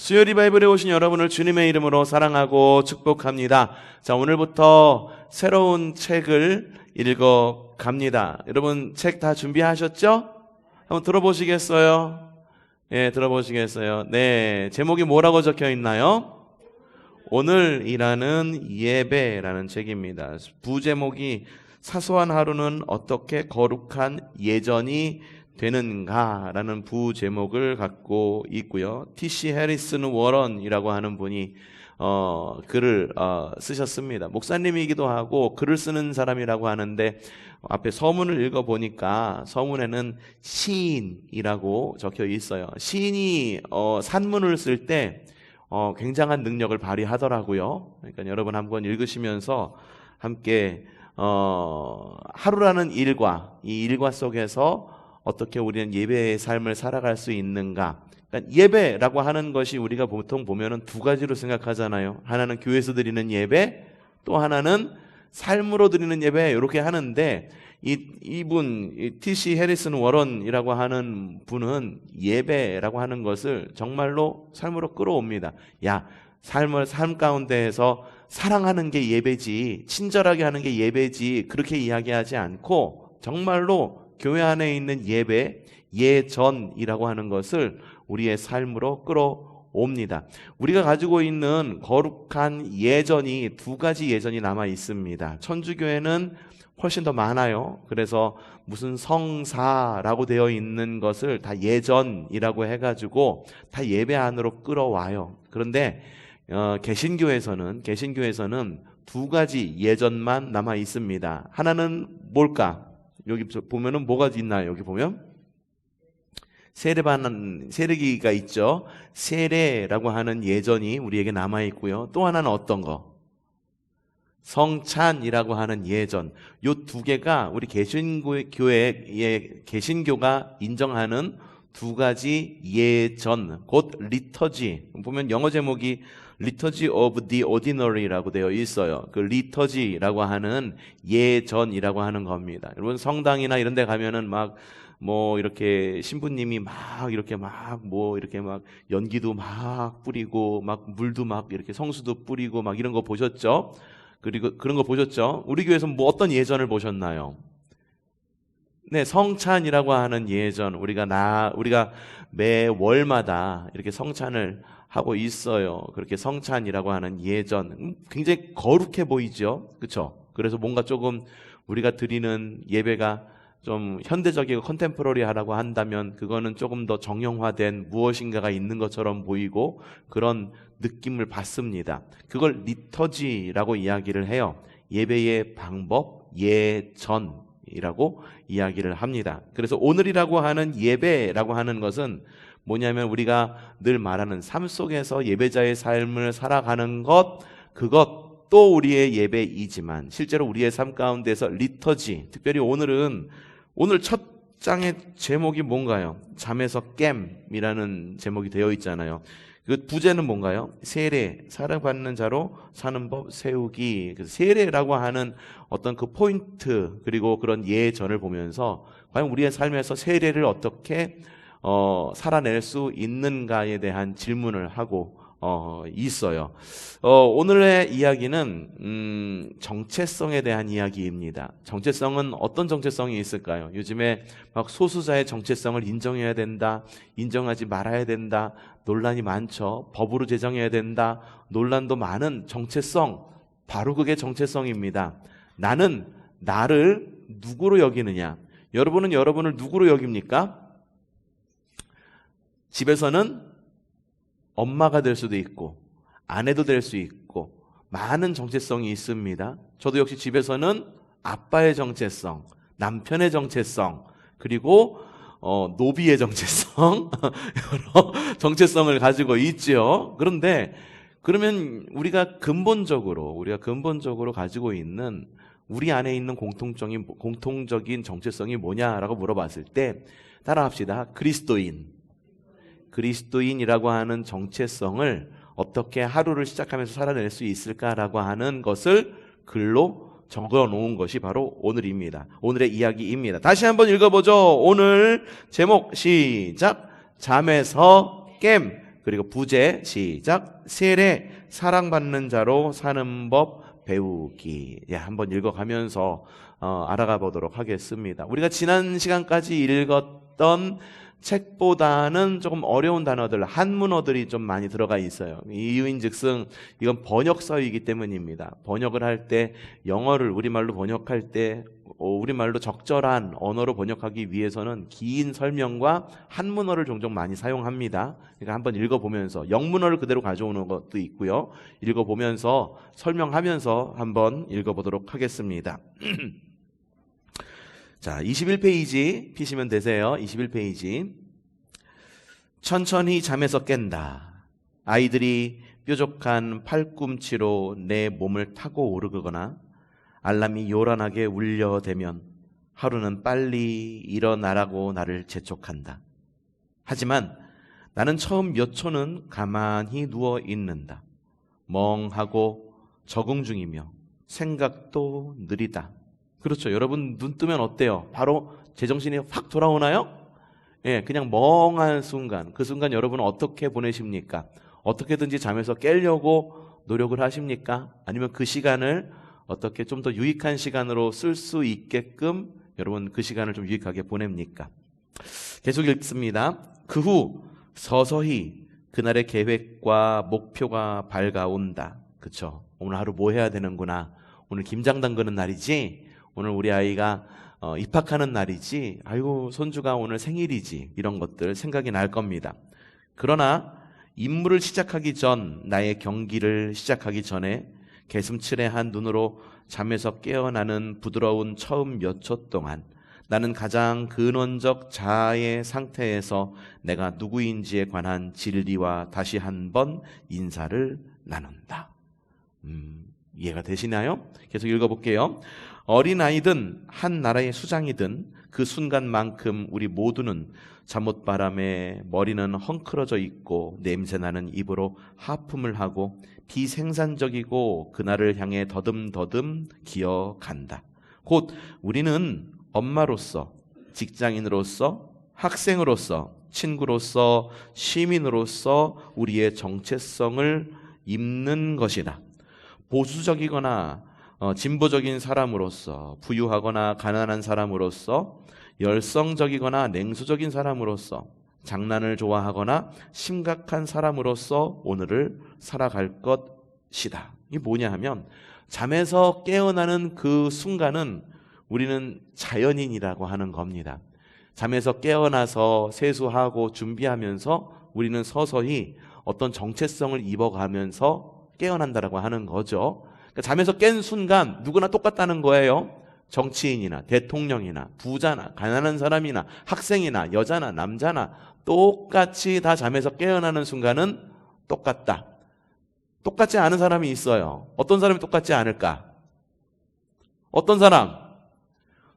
수요리 바이블에 오신 여러분을 주님의 이름으로 사랑하고 축복합니다. 자, 오늘부터 새로운 책을 읽어갑니다. 여러분 책 다 준비하셨죠? 한번 들어보시겠어요? 예, 들어보시겠어요? 네, 제목이 뭐라고 적혀 있나요? 오늘이라는 예배라는 책입니다. 부제목이 사소한 하루는 어떻게 거룩한 예전이 되는가라는 부제목을 갖고 있고요. T.C. 해리슨 워런이라고 하는 분이 글을 쓰셨습니다. 목사님이기도 하고 글을 쓰는 사람이라고 하는데 앞에 서문을 읽어보니까 서문에는 시인이라고 적혀 있어요. 시인이 산문을 쓸 때 굉장한 능력을 발휘하더라고요. 그러니까 여러분 한번 읽으시면서 함께 하루라는 일과 이 일과 속에서 어떻게 우리는 예배의 삶을 살아갈 수 있는가. 그러니까 예배라고 하는 것이 우리가 보통 보면은 두 가지로 생각하잖아요. 하나는 교회에서 드리는 예배, 또 하나는 삶으로 드리는 예배, 이렇게 하는데 이분 T.C. 해리슨 워런이라고 하는 분은 예배라고 하는 것을 정말로 삶으로 끌어옵니다. 야, 삶 가운데에서 사랑하는 게 예배지, 친절하게 하는 게 예배지, 그렇게 이야기하지 않고 정말로 교회 안에 있는 예배, 예전이라고 하는 것을 우리의 삶으로 끌어옵니다. 우리가 가지고 있는 거룩한 예전이 두 가지 예전이 남아 있습니다. 천주교회는 훨씬 더 많아요. 그래서 무슨 성사라고 되어 있는 것을 다 예전이라고 해가지고 다 예배 안으로 끌어와요. 그런데 개신교에서는 두 가지 예전만 남아 있습니다. 하나는 뭘까? 여기 보면은 뭐가 있나요? 여기 보면 세례기가 있죠. 세례라고 하는 예전이 우리에게 남아 있고요. 또 하나는 어떤 거? 성찬이라고 하는 예전. 요 두 개가 우리 개신교가 인정하는 두 가지 예전, 곧 리터지. 보면 영어 제목이 Liturgy of the Ordinary라고 되어 있어요. 그 리터지라고 하는 예전이라고 하는 겁니다. 여러분 성당이나 이런 데 가면은 뭐 이렇게 신부님이 이렇게 연기도 뿌리고 물도 이렇게 성수도 뿌리고 이런 거 보셨죠? 그리고 그런 거 보셨죠? 우리 교회에서 뭐 어떤 예전을 보셨나요? 네, 성찬이라고 하는 예전. 우리가 매 월마다 이렇게 성찬을 하고 있어요. 그렇게 성찬이라고 하는 예전. 굉장히 거룩해 보이죠? 그렇죠? 그래서 뭔가 조금 우리가 드리는 예배가 좀 현대적이고 컨템포러리하라고 한다면 그거는 조금 더 정형화된 무엇인가가 있는 것처럼 보이고 그런 느낌을 받습니다. 그걸 리터지라고 이야기를 해요. 예배의 방법, 예전이라고 이야기를 합니다. 그래서 오늘이라고 하는 예배라고 하는 것은 뭐냐면 우리가 늘 말하는 삶 속에서 예배자의 삶을 살아가는 것, 그것도 우리의 예배이지만 실제로 우리의 삶 가운데서 리터지, 특별히 오늘 첫 장의 제목이 뭔가요? 잠에서 깸이라는 제목이 되어 있잖아요. 그 부제는 뭔가요? 세례, 사랑받는 자로 사는 법 세우기. 그래서 세례라고 하는 어떤 그 포인트 그리고 그런 예전을 보면서 과연 우리의 삶에서 세례를 어떻게 살아낼 수 있는가에 대한 질문을 하고 있어요. 오늘의 이야기는 정체성에 대한 이야기입니다. 정체성은 어떤 정체성이 있을까요? 요즘에 소수자의 정체성을 인정해야 된다, 인정하지 말아야 된다, 논란이 많죠. 법으로 제정해야 된다, 논란도 많은 정체성, 바로 그게 정체성입니다. 나는 나를 누구로 여기느냐? 여러분은 여러분을 누구로 여깁니까? 집에서는 엄마가 될 수도 있고 아내도 될 수 있고 많은 정체성이 있습니다. 저도 역시 집에서는 아빠의 정체성, 남편의 정체성, 그리고 노비의 정체성 여러 정체성을 가지고 있죠. 그런데 그러면 우리가 근본적으로 가지고 있는 우리 안에 있는 공통적인 정체성이 뭐냐라고 물어봤을 때 따라합시다. 그리스도인이라고 하는 정체성을 어떻게 하루를 시작하면서 살아낼 수 있을까라고 하는 것을 글로 적어 놓은 것이 바로 오늘입니다. 오늘의 이야기입니다. 다시 한번 읽어보죠. 오늘 제목 시작. 잠에서 깸 그리고 부제 시작. 세례 사랑받는 자로 사는 법 배우기. 예, 한번 읽어가면서 알아가 보도록 하겠습니다. 우리가 지난 시간까지 읽었던 책보다는 조금 어려운 단어들, 한문어들이 좀 많이 들어가 있어요. 이유인즉슨 이건 번역서이기 때문입니다. 번역을 할 때 영어를 우리말로 번역할 때 우리말로 적절한 언어로 번역하기 위해서는 긴 설명과 한문어를 종종 많이 사용합니다. 그러니까 한번 읽어보면서 영문어를 그대로 가져오는 것도 있고요. 읽어보면서 설명하면서 한번 읽어보도록 하겠습니다. 자, 21페이지 피시면 되세요. 21페이지. 천천히 잠에서 깬다. 아이들이 뾰족한 팔꿈치로 내 몸을 타고 오르거나 알람이 요란하게 울려대면 하루는 빨리 일어나라고 나를 재촉한다. 하지만 나는 처음 몇 초는 가만히 누워 있는다. 멍하고 적응 중이며 생각도 느리다. 그렇죠. 여러분 눈 뜨면 어때요? 바로 제정신이 확 돌아오나요? 예, 그냥 멍한 순간, 그 순간 여러분은 어떻게 보내십니까? 어떻게든지 잠에서 깨려고 노력을 하십니까? 아니면 그 시간을 어떻게 좀 더 유익한 시간으로 쓸 수 있게끔 여러분 그 시간을 좀 유익하게 보냅니까? 계속 읽습니다. 그 후 서서히 그날의 계획과 목표가 밝아온다. 그쵸? 오늘 하루 뭐 해야 되는구나. 오늘 김장 담그는 날이지. 오늘 우리 아이가 입학하는 날이지. 아이고 손주가 오늘 생일이지. 이런 것들 생각이 날 겁니다. 그러나 임무를 시작하기 전, 나의 경기를 시작하기 전에 개슴츠레한 눈으로 잠에서 깨어나는 부드러운 처음 몇 초 동안 나는 가장 근원적 자아의 상태에서 내가 누구인지에 관한 진리와 다시 한번 인사를 나눈다. 이해가 되시나요? 계속 읽어볼게요. 어린아이든 한 나라의 수장이든 그 순간만큼 우리 모두는 잠옷바람에 머리는 헝클어져 있고 냄새나는 입으로 하품을 하고 비생산적이고 그날을 향해 더듬더듬 기어간다. 곧 우리는 엄마로서, 직장인으로서, 학생으로서, 친구로서, 시민으로서 우리의 정체성을 입는 것이다. 보수적이거나 진보적인 사람으로서, 부유하거나 가난한 사람으로서, 열성적이거나 냉소적인 사람으로서, 장난을 좋아하거나 심각한 사람으로서 오늘을 살아갈 것이다. 이게 뭐냐 하면 잠에서 깨어나는 그 순간은 우리는 자연인이라고 하는 겁니다. 잠에서 깨어나서 세수하고 준비하면서 우리는 서서히 어떤 정체성을 입어가면서 깨어난다라고 하는 거죠. 그러니까 잠에서 깬 순간 누구나 똑같다는 거예요. 정치인이나 대통령이나 부자나 가난한 사람이나 학생이나 여자나 남자나 똑같이 다 잠에서 깨어나는 순간은 똑같다. 똑같지 않은 사람이 있어요. 어떤 사람이 똑같지 않을까? 어떤 사람?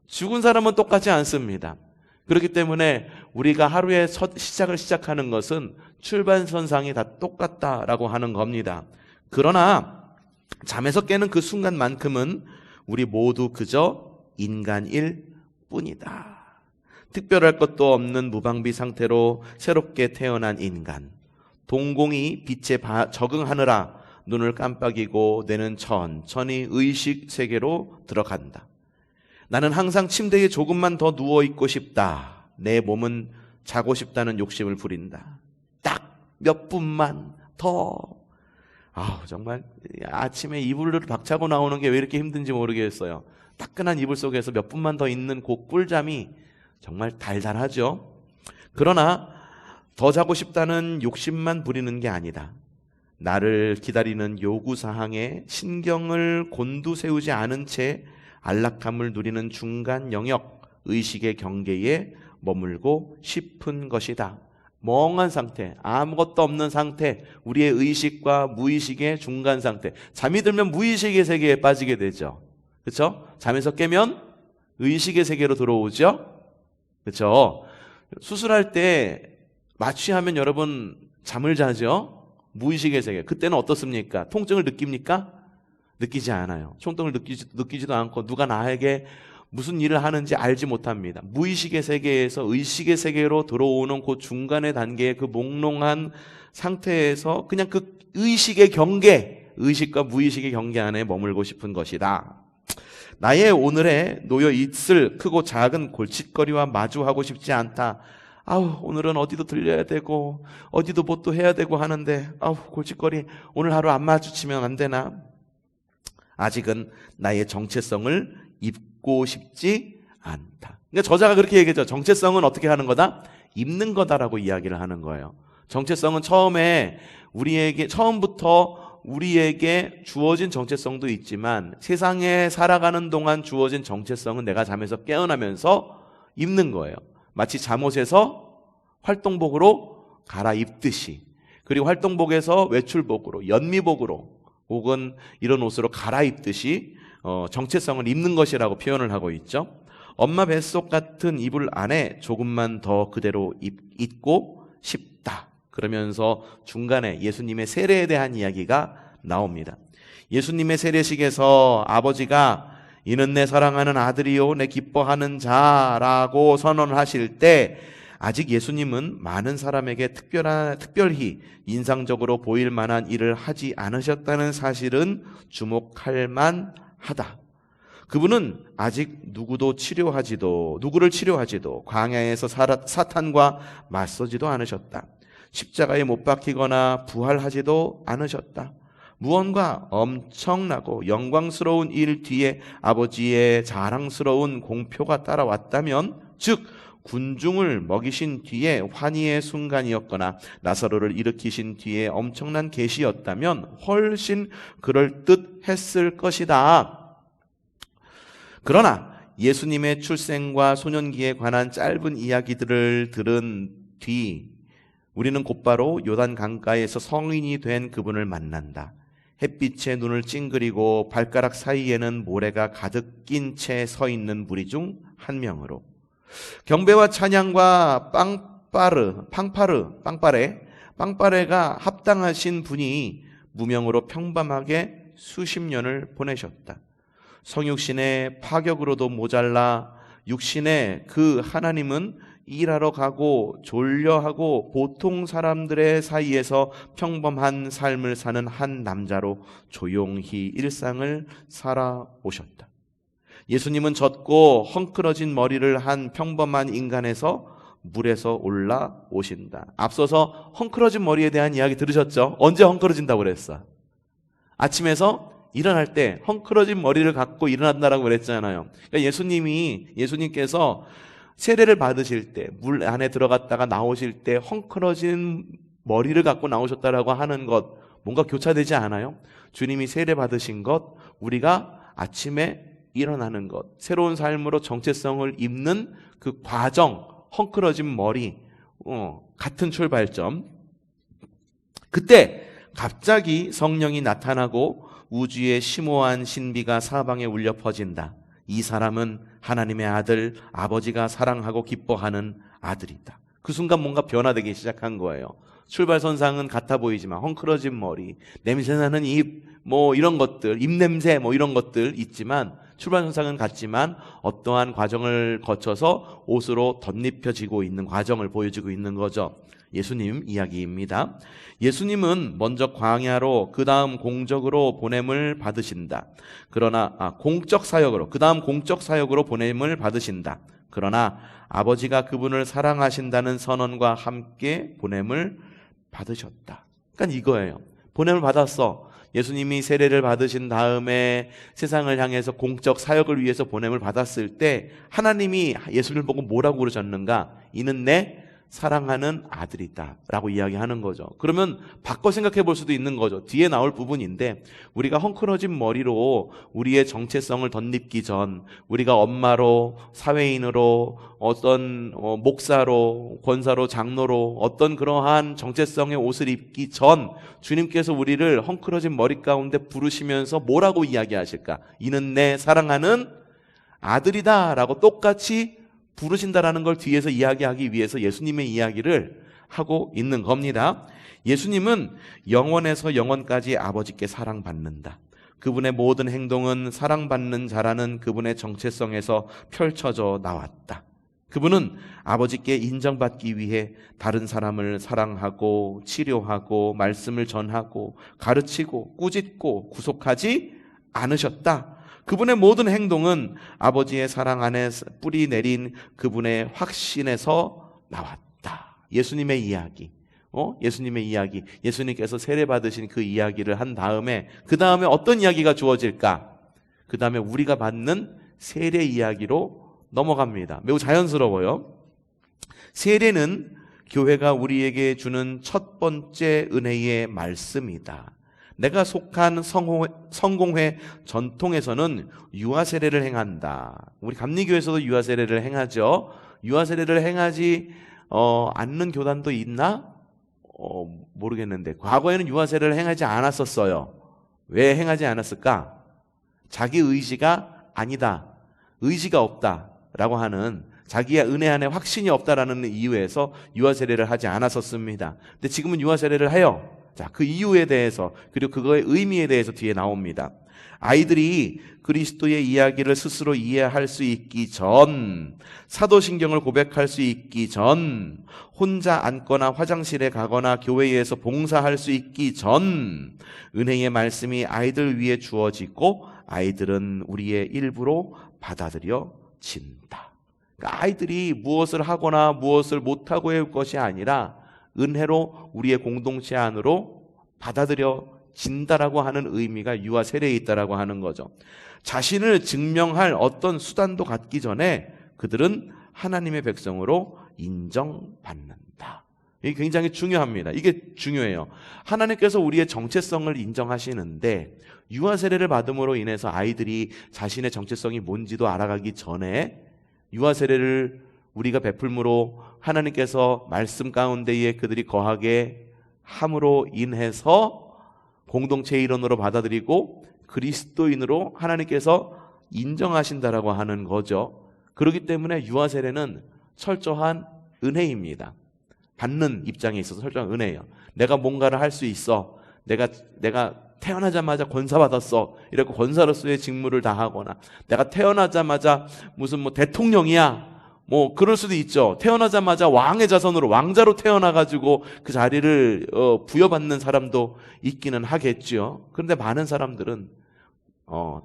죽은 사람은 똑같지 않습니다. 그렇기 때문에 우리가 하루의 첫 시작을 시작하는 것은 출발선상이 다 똑같다라고 하는 겁니다. 그러나 잠에서 깨는 그 순간만큼은 우리 모두 그저 인간일 뿐이다. 특별할 것도 없는 무방비 상태로 새롭게 태어난 인간. 동공이 빛에 적응하느라 눈을 깜빡이고 뇌는 천천히 의식 세계로 들어간다. 나는 항상 침대에 조금만 더 누워있고 싶다. 내 몸은 자고 싶다는 욕심을 부린다. 딱 몇 분만 더. 정말 아침에 이불을 박차고 나오는 게 왜 이렇게 힘든지 모르겠어요. 따끈한 이불 속에서 몇 분만 더 있는 그 꿀잠이 정말 달달하죠. 그러나 더 자고 싶다는 욕심만 부리는 게 아니다. 나를 기다리는 요구사항에 신경을 곤두세우지 않은 채 안락함을 누리는 중간 영역, 의식의 경계에 머물고 싶은 것이다. 멍한 상태, 아무것도 없는 상태, 우리의 의식과 무의식의 중간 상태. 잠이 들면 무의식의 세계에 빠지게 되죠. 그렇죠? 잠에서 깨면 의식의 세계로 들어오죠. 그렇죠? 수술할 때 마취하면 여러분 잠을 자죠. 무의식의 세계. 그때는 어떻습니까? 통증을 느낍니까? 느끼지 않아요. 통증을 느끼지도 않고 누가 나에게 무슨 일을 하는지 알지 못합니다. 무의식의 세계에서 의식의 세계로 들어오는 그 중간의 단계의 그 몽롱한 상태에서 그냥 그 의식의 경계, 의식과 무의식의 경계 안에 머물고 싶은 것이다. 나의 오늘에 놓여 있을 크고 작은 골칫거리와 마주하고 싶지 않다. 오늘은 어디도 들려야 되고 어디도 뭐 또 해야 되고 하는데 골칫거리 오늘 하루 안 마주치면 안 되나? 아직은 나의 정체성을 입고 싶지 않다. 그러니까 저자가 그렇게 얘기했죠. 정체성은 어떻게 하는 거다? 입는 거다라고 이야기를 하는 거예요. 정체성은 처음부터 우리에게 주어진 정체성도 있지만 세상에 살아가는 동안 주어진 정체성은 내가 잠에서 깨어나면서 입는 거예요. 마치 잠옷에서 활동복으로 갈아입듯이, 그리고 활동복에서 외출복으로, 연미복으로 혹은 이런 옷으로 갈아입듯이 정체성을 입는 것이라고 표현을 하고 있죠. 엄마 뱃속 같은 이불 안에 조금만 더 그대로 있고 싶다. 그러면서 중간에 예수님의 세례에 대한 이야기가 나옵니다. 예수님의 세례식에서 아버지가 이는 내 사랑하는 아들이요 내 기뻐하는 자라고 선언하실 때 아직 예수님은 많은 사람에게 특별히 인상적으로 보일 만한 일을 하지 않으셨다는 사실은 주목할 만하다. 그분은 아직 누구를 치료하지도 광야에서 사탄과 맞서지도 않으셨다. 십자가에 못 박히거나 부활하지도 않으셨다. 무언가 엄청나고 영광스러운 일 뒤에 아버지의 자랑스러운 공표가 따라왔다면, 즉 군중을 먹이신 뒤에 환희의 순간이었거나 나사로를 일으키신 뒤에 엄청난 계시였다면 훨씬 그럴듯했을 것이다. 그러나 예수님의 출생과 소년기에 관한 짧은 이야기들을 들은 뒤 우리는 곧바로 요단 강가에서 성인이 된 그분을 만난다. 햇빛에 눈을 찡그리고 발가락 사이에는 모래가 가득 낀 채 서 있는 무리 중 한 명으로 경배와 찬양과 빵빠레가 합당하신 분이 무명으로 평범하게 수십 년을 보내셨다. 성육신의 파격으로도 모자라 육신의 그 하나님은 일하러 가고 졸려하고 보통 사람들의 사이에서 평범한 삶을 사는 한 남자로 조용히 일상을 살아오셨다. 예수님은 젖고 헝클어진 머리를 한 평범한 인간에서 물에서 올라오신다. 앞서서 헝클어진 머리에 대한 이야기 들으셨죠? 언제 헝클어진다고 그랬어? 아침에서 일어날 때 헝클어진 머리를 갖고 일어난다라고 그랬잖아요. 그러니까 예수님께서 세례를 받으실 때, 물 안에 들어갔다가 나오실 때 헝클어진 머리를 갖고 나오셨다라고 하는 것, 뭔가 교차되지 않아요? 주님이 세례 받으신 것, 우리가 아침에 일어나는 것, 새로운 삶으로 정체성을 입는 그 과정, 헝클어진 머리, 같은 출발점. 그때 갑자기 성령이 나타나고 우주의 심오한 신비가 사방에 울려 퍼진다. 이 사람은 하나님의 아들, 아버지가 사랑하고 기뻐하는 아들이다. 그 순간 뭔가 변화되기 시작한 거예요. 출발선상은 같아 보이지만 헝클어진 머리, 냄새나는 입, 이런 것들, 입냄새 이런 것들 있지만 출발선상은 같지만 어떠한 과정을 거쳐서 옷으로 덧입혀지고 있는 과정을 보여주고 있는 거죠. 예수님 이야기입니다. 예수님은 먼저 광야로 그 다음 공적으로 보냄을 받으신다. 그러나 공적 사역으로 보냄을 받으신다. 그러나 아버지가 그분을 사랑하신다는 선언과 함께 보냄을 받으셨다. 그러니까 이거예요. 보냄을 받았어. 예수님이 세례를 받으신 다음에 세상을 향해서 공적 사역을 위해서 보냄을 받았을 때 하나님이 예수님을 보고 뭐라고 그러셨는가? 이는 내 사랑하는 아들이다 라고 이야기하는 거죠. 그러면 바꿔 생각해 볼 수도 있는 거죠. 뒤에 나올 부분인데 우리가 헝클어진 머리로 우리의 정체성을 덧입기 전, 우리가 엄마로, 사회인으로, 어떤 목사로, 권사로, 장로로 어떤 그러한 정체성의 옷을 입기 전 주님께서 우리를 헝클어진 머리 가운데 부르시면서 뭐라고 이야기하실까? 이는 내 사랑하는 아들이다 라고 똑같이 부르신다라는 걸 뒤에서 이야기하기 위해서 예수님의 이야기를 하고 있는 겁니다. 예수님은 영원에서 영원까지 아버지께 사랑받는다. 그분의 모든 행동은 사랑받는 자라는 그분의 정체성에서 펼쳐져 나왔다. 그분은 아버지께 인정받기 위해 다른 사람을 사랑하고 치료하고 말씀을 전하고 가르치고 꾸짖고 구속하지 않으셨다. 그분의 모든 행동은 아버지의 사랑 안에 뿌리 내린 그분의 확신에서 나왔다. 예수님의 이야기. 예수님의 이야기. 예수님께서 세례받으신 그 이야기를 한 다음에 그 다음에 어떤 이야기가 주어질까? 그 다음에 우리가 받는 세례 이야기로 넘어갑니다. 매우 자연스러워요. 세례는 교회가 우리에게 주는 첫 번째 은혜의 말씀이다. 내가 속한 성공회 전통에서는 유아세례를 행한다. 우리 감리교에서도 유아세례를 행하죠. 유아세례를 행하지 않는 교단도 있나? 모르겠는데 과거에는 유아세례를 행하지 않았었어요. 왜 행하지 않았을까? 자기 의지가 아니다. 의지가 없다라고 하는 자기의 은혜 안에 확신이 없다라는 이유에서 유아세례를 하지 않았었습니다. 근데 지금은 유아세례를 해요. 자, 그 이유에 대해서 그리고 그거의 의미에 대해서 뒤에 나옵니다. 아이들이 그리스도의 이야기를 스스로 이해할 수 있기 전, 사도신경을 고백할 수 있기 전, 혼자 앉거나 화장실에 가거나 교회에서 봉사할 수 있기 전, 은혜의 말씀이 아이들 위에 주어지고 아이들은 우리의 일부로 받아들여진다. 그러니까 아이들이 무엇을 하거나 무엇을 못하고 할 것이 아니라 은혜로 우리의 공동체 안으로 받아들여진다라고 하는 의미가 유아 세례에 있다라고 하는 거죠. 자신을 증명할 어떤 수단도 갖기 전에 그들은 하나님의 백성으로 인정받는다. 이게 굉장히 중요합니다. 이게 중요해요. 하나님께서 우리의 정체성을 인정하시는데 유아 세례를 받음으로 인해서 아이들이 자신의 정체성이 뭔지도 알아가기 전에 유아 세례를 우리가 베풀므로 하나님께서 말씀 가운데에 그들이 거하게 함으로 인해서 공동체 일원으로 받아들이고 그리스도인으로 하나님께서 인정하신다라고 하는 거죠. 그렇기 때문에 유아 세례는 철저한 은혜입니다. 받는 입장에 있어서 철저한 은혜예요. 내가 뭔가를 할 수 있어. 내가 태어나자마자 권사받았어. 이렇게 권사로서의 직무를 다하거나 내가 태어나자마자 무슨 대통령이야. 그럴 수도 있죠. 태어나자마자 왕의 자손으로 왕자로 태어나가지고 그 자리를 부여받는 사람도 있기는 하겠죠. 그런데 많은 사람들은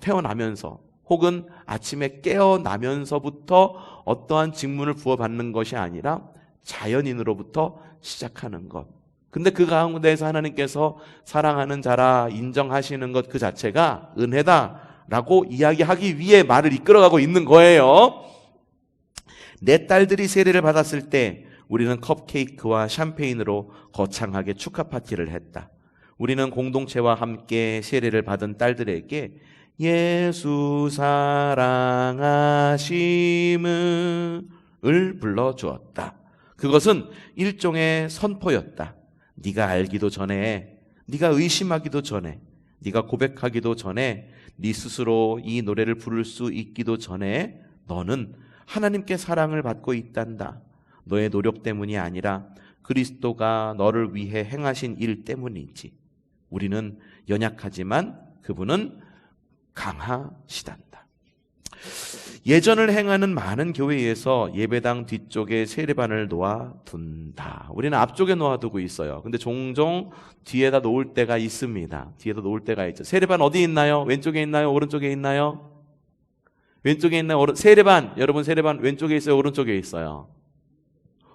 태어나면서 혹은 아침에 깨어나면서부터 어떠한 직분을 부여받는 것이 아니라 자연인으로부터 시작하는 것. 근데 그 가운데에서 하나님께서 사랑하는 자라 인정하시는 것 그 자체가 은혜다라고 이야기하기 위해 말을 이끌어가고 있는 거예요. 내 딸들이 세례를 받았을 때 우리는 컵케이크와 샴페인으로 거창하게 축하 파티를 했다. 우리는 공동체와 함께 세례를 받은 딸들에게 예수 사랑하심을 불러주었다. 그것은 일종의 선포였다. 네가 알기도 전에, 네가 의심하기도 전에, 네가 고백하기도 전에, 네 스스로 이 노래를 부를 수 있기도 전에 너는 하나님께 사랑을 받고 있단다. 너의 노력 때문이 아니라 그리스도가 너를 위해 행하신 일 때문이지. 우리는 연약하지만 그분은 강하시단다. 예전을 행하는 많은 교회에서 예배당 뒤쪽에 세례반을 놓아둔다. 우리는 앞쪽에 놓아두고 있어요. 근데 종종 뒤에다 놓을 때가 있습니다. 뒤에다 놓을 때가 있죠. 세례반 어디 있나요? 왼쪽에 있나요? 오른쪽에 있나요? 왼쪽에 있나요? 세례반, 여러분 세례반 왼쪽에 있어요? 오른쪽에 있어요?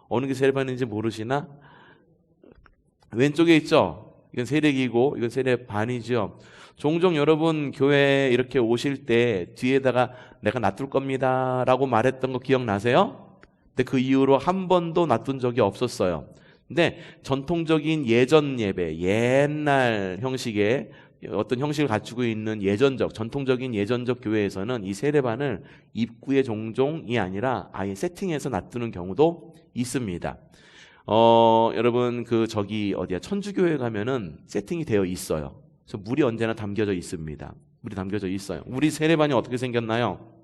어느 게 세례반인지 모르시나? 왼쪽에 있죠? 이건 세례기고 이건 세례반이죠. 종종 여러분 교회에 이렇게 오실 때 뒤에다가 내가 놔둘 겁니다 라고 말했던 거 기억나세요? 근데 그 이후로 한 번도 놔둔 적이 없었어요. 근데 전통적인 예전 예배, 옛날 형식의 어떤 형식을 갖추고 있는 전통적인 예전적 교회에서는 이 세례반을 입구에 종종이 아니라 아예 세팅해서 놔두는 경우도 있습니다. 여러분 천주교회 가면은 세팅이 되어 있어요. 그래서 물이 언제나 담겨져 있습니다. 물이 담겨져 있어요. 우리 세례반이 어떻게 생겼나요?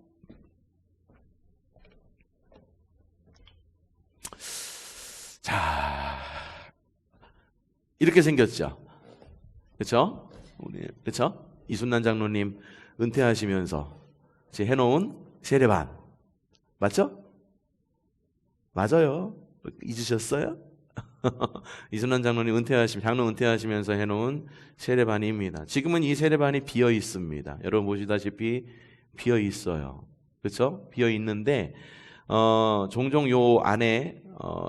자, 이렇게 생겼죠. 그렇죠? 그렇죠? 이순란 장로님 은퇴하시면서 제 해놓은 세례반 맞죠? 맞아요. 잊으셨어요? 이순란 장로님 장로 은퇴하시면서 해놓은 세례반입니다. 지금은 이 세례반이 비어 있습니다. 여러분 보시다시피 비어 있어요. 그렇죠? 비어 있는데 종종 요 안에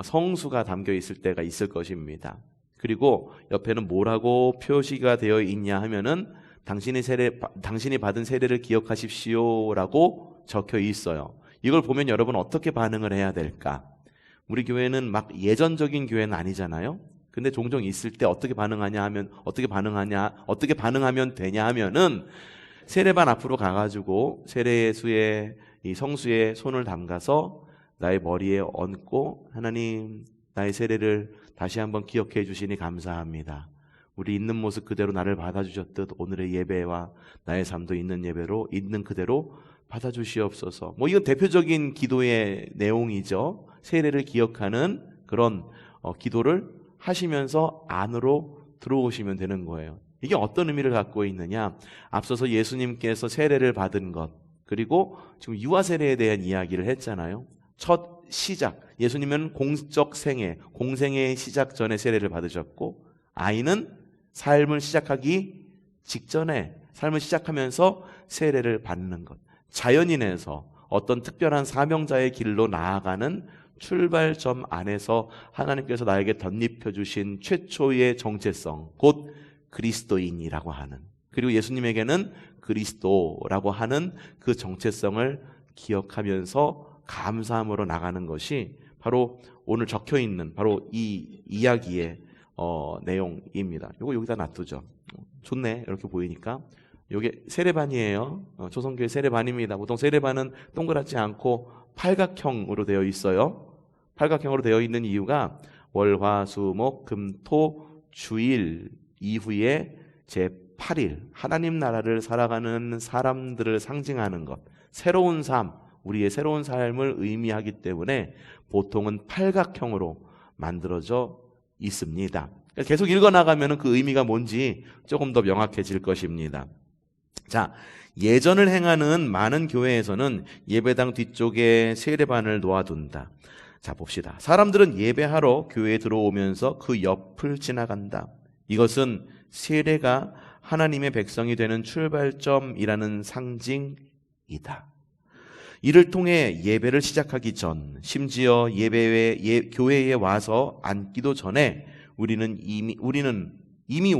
성수가 담겨 있을 때가 있을 것입니다. 그리고 옆에는 뭐라고 표시가 되어 있냐 하면은 당신이 받은 세례를 기억하십시오라고 적혀 있어요. 이걸 보면 여러분 어떻게 반응을 해야 될까? 우리 교회는 막 예전적인 교회는 아니잖아요. 근데 종종 있을 때 어떻게 반응하면 되냐 하면은 세례반 앞으로 가가지고 세례수의 이 성수에 손을 담가서 나의 머리에 얹고 하나님 나의 세례를 다시 한번 기억해 주시니 감사합니다. 우리 있는 모습 그대로 나를 받아주셨듯 오늘의 예배와 나의 삶도 있는 예배로 있는 그대로 받아주시옵소서. 이건 대표적인 기도의 내용이죠. 세례를 기억하는 그런 기도를 하시면서 안으로 들어오시면 되는 거예요. 이게 어떤 의미를 갖고 있느냐? 앞서서 예수님께서 세례를 받은 것, 그리고 지금 유아 세례에 대한 이야기를 했잖아요. 첫 시작, 예수님은 공적 생애, 공생애의 시작 전에 세례를 받으셨고, 아이는 삶을 시작하기 직전에 삶을 시작하면서 세례를 받는 것. 자연인에서 어떤 특별한 사명자의 길로 나아가는 출발점 안에서 하나님께서 나에게 덧입혀 주신 최초의 정체성, 곧 그리스도인이라고 하는, 그리고 예수님에게는 그리스도라고 하는 그 정체성을 기억하면서 감사함으로 나가는 것이 바로 오늘 적혀 있는 바로 이 이야기의 내용입니다. 이거 여기다 놔두죠. 좋네, 이렇게 보이니까. 이게 세례반이에요. 조선교회 세례반입니다. 보통 세례반은 동그랗지 않고 팔각형으로 되어 있어요. 팔각형으로 되어 있는 이유가 월, 화, 수, 목, 금, 토, 주일 이후에 제8일 하나님 나라를 살아가는 사람들을 상징하는 것, 새로운 삶, 우리의 새로운 삶을 의미하기 때문에 보통은 팔각형으로 만들어져 있습니다. 계속 읽어나가면 그 의미가 뭔지 조금 더 명확해질 것입니다. 자, 예전을 행하는 많은 교회에서는 예배당 뒤쪽에 세례반을 놓아둔다. 자, 봅시다. 사람들은 예배하러 교회에 들어오면서 그 옆을 지나간다. 이것은 세례가 하나님의 백성이 되는 출발점이라는 상징이다. 이를 통해 예배를 시작하기 전, 심지어 교회에 와서 앉기도 전에 우리는 이미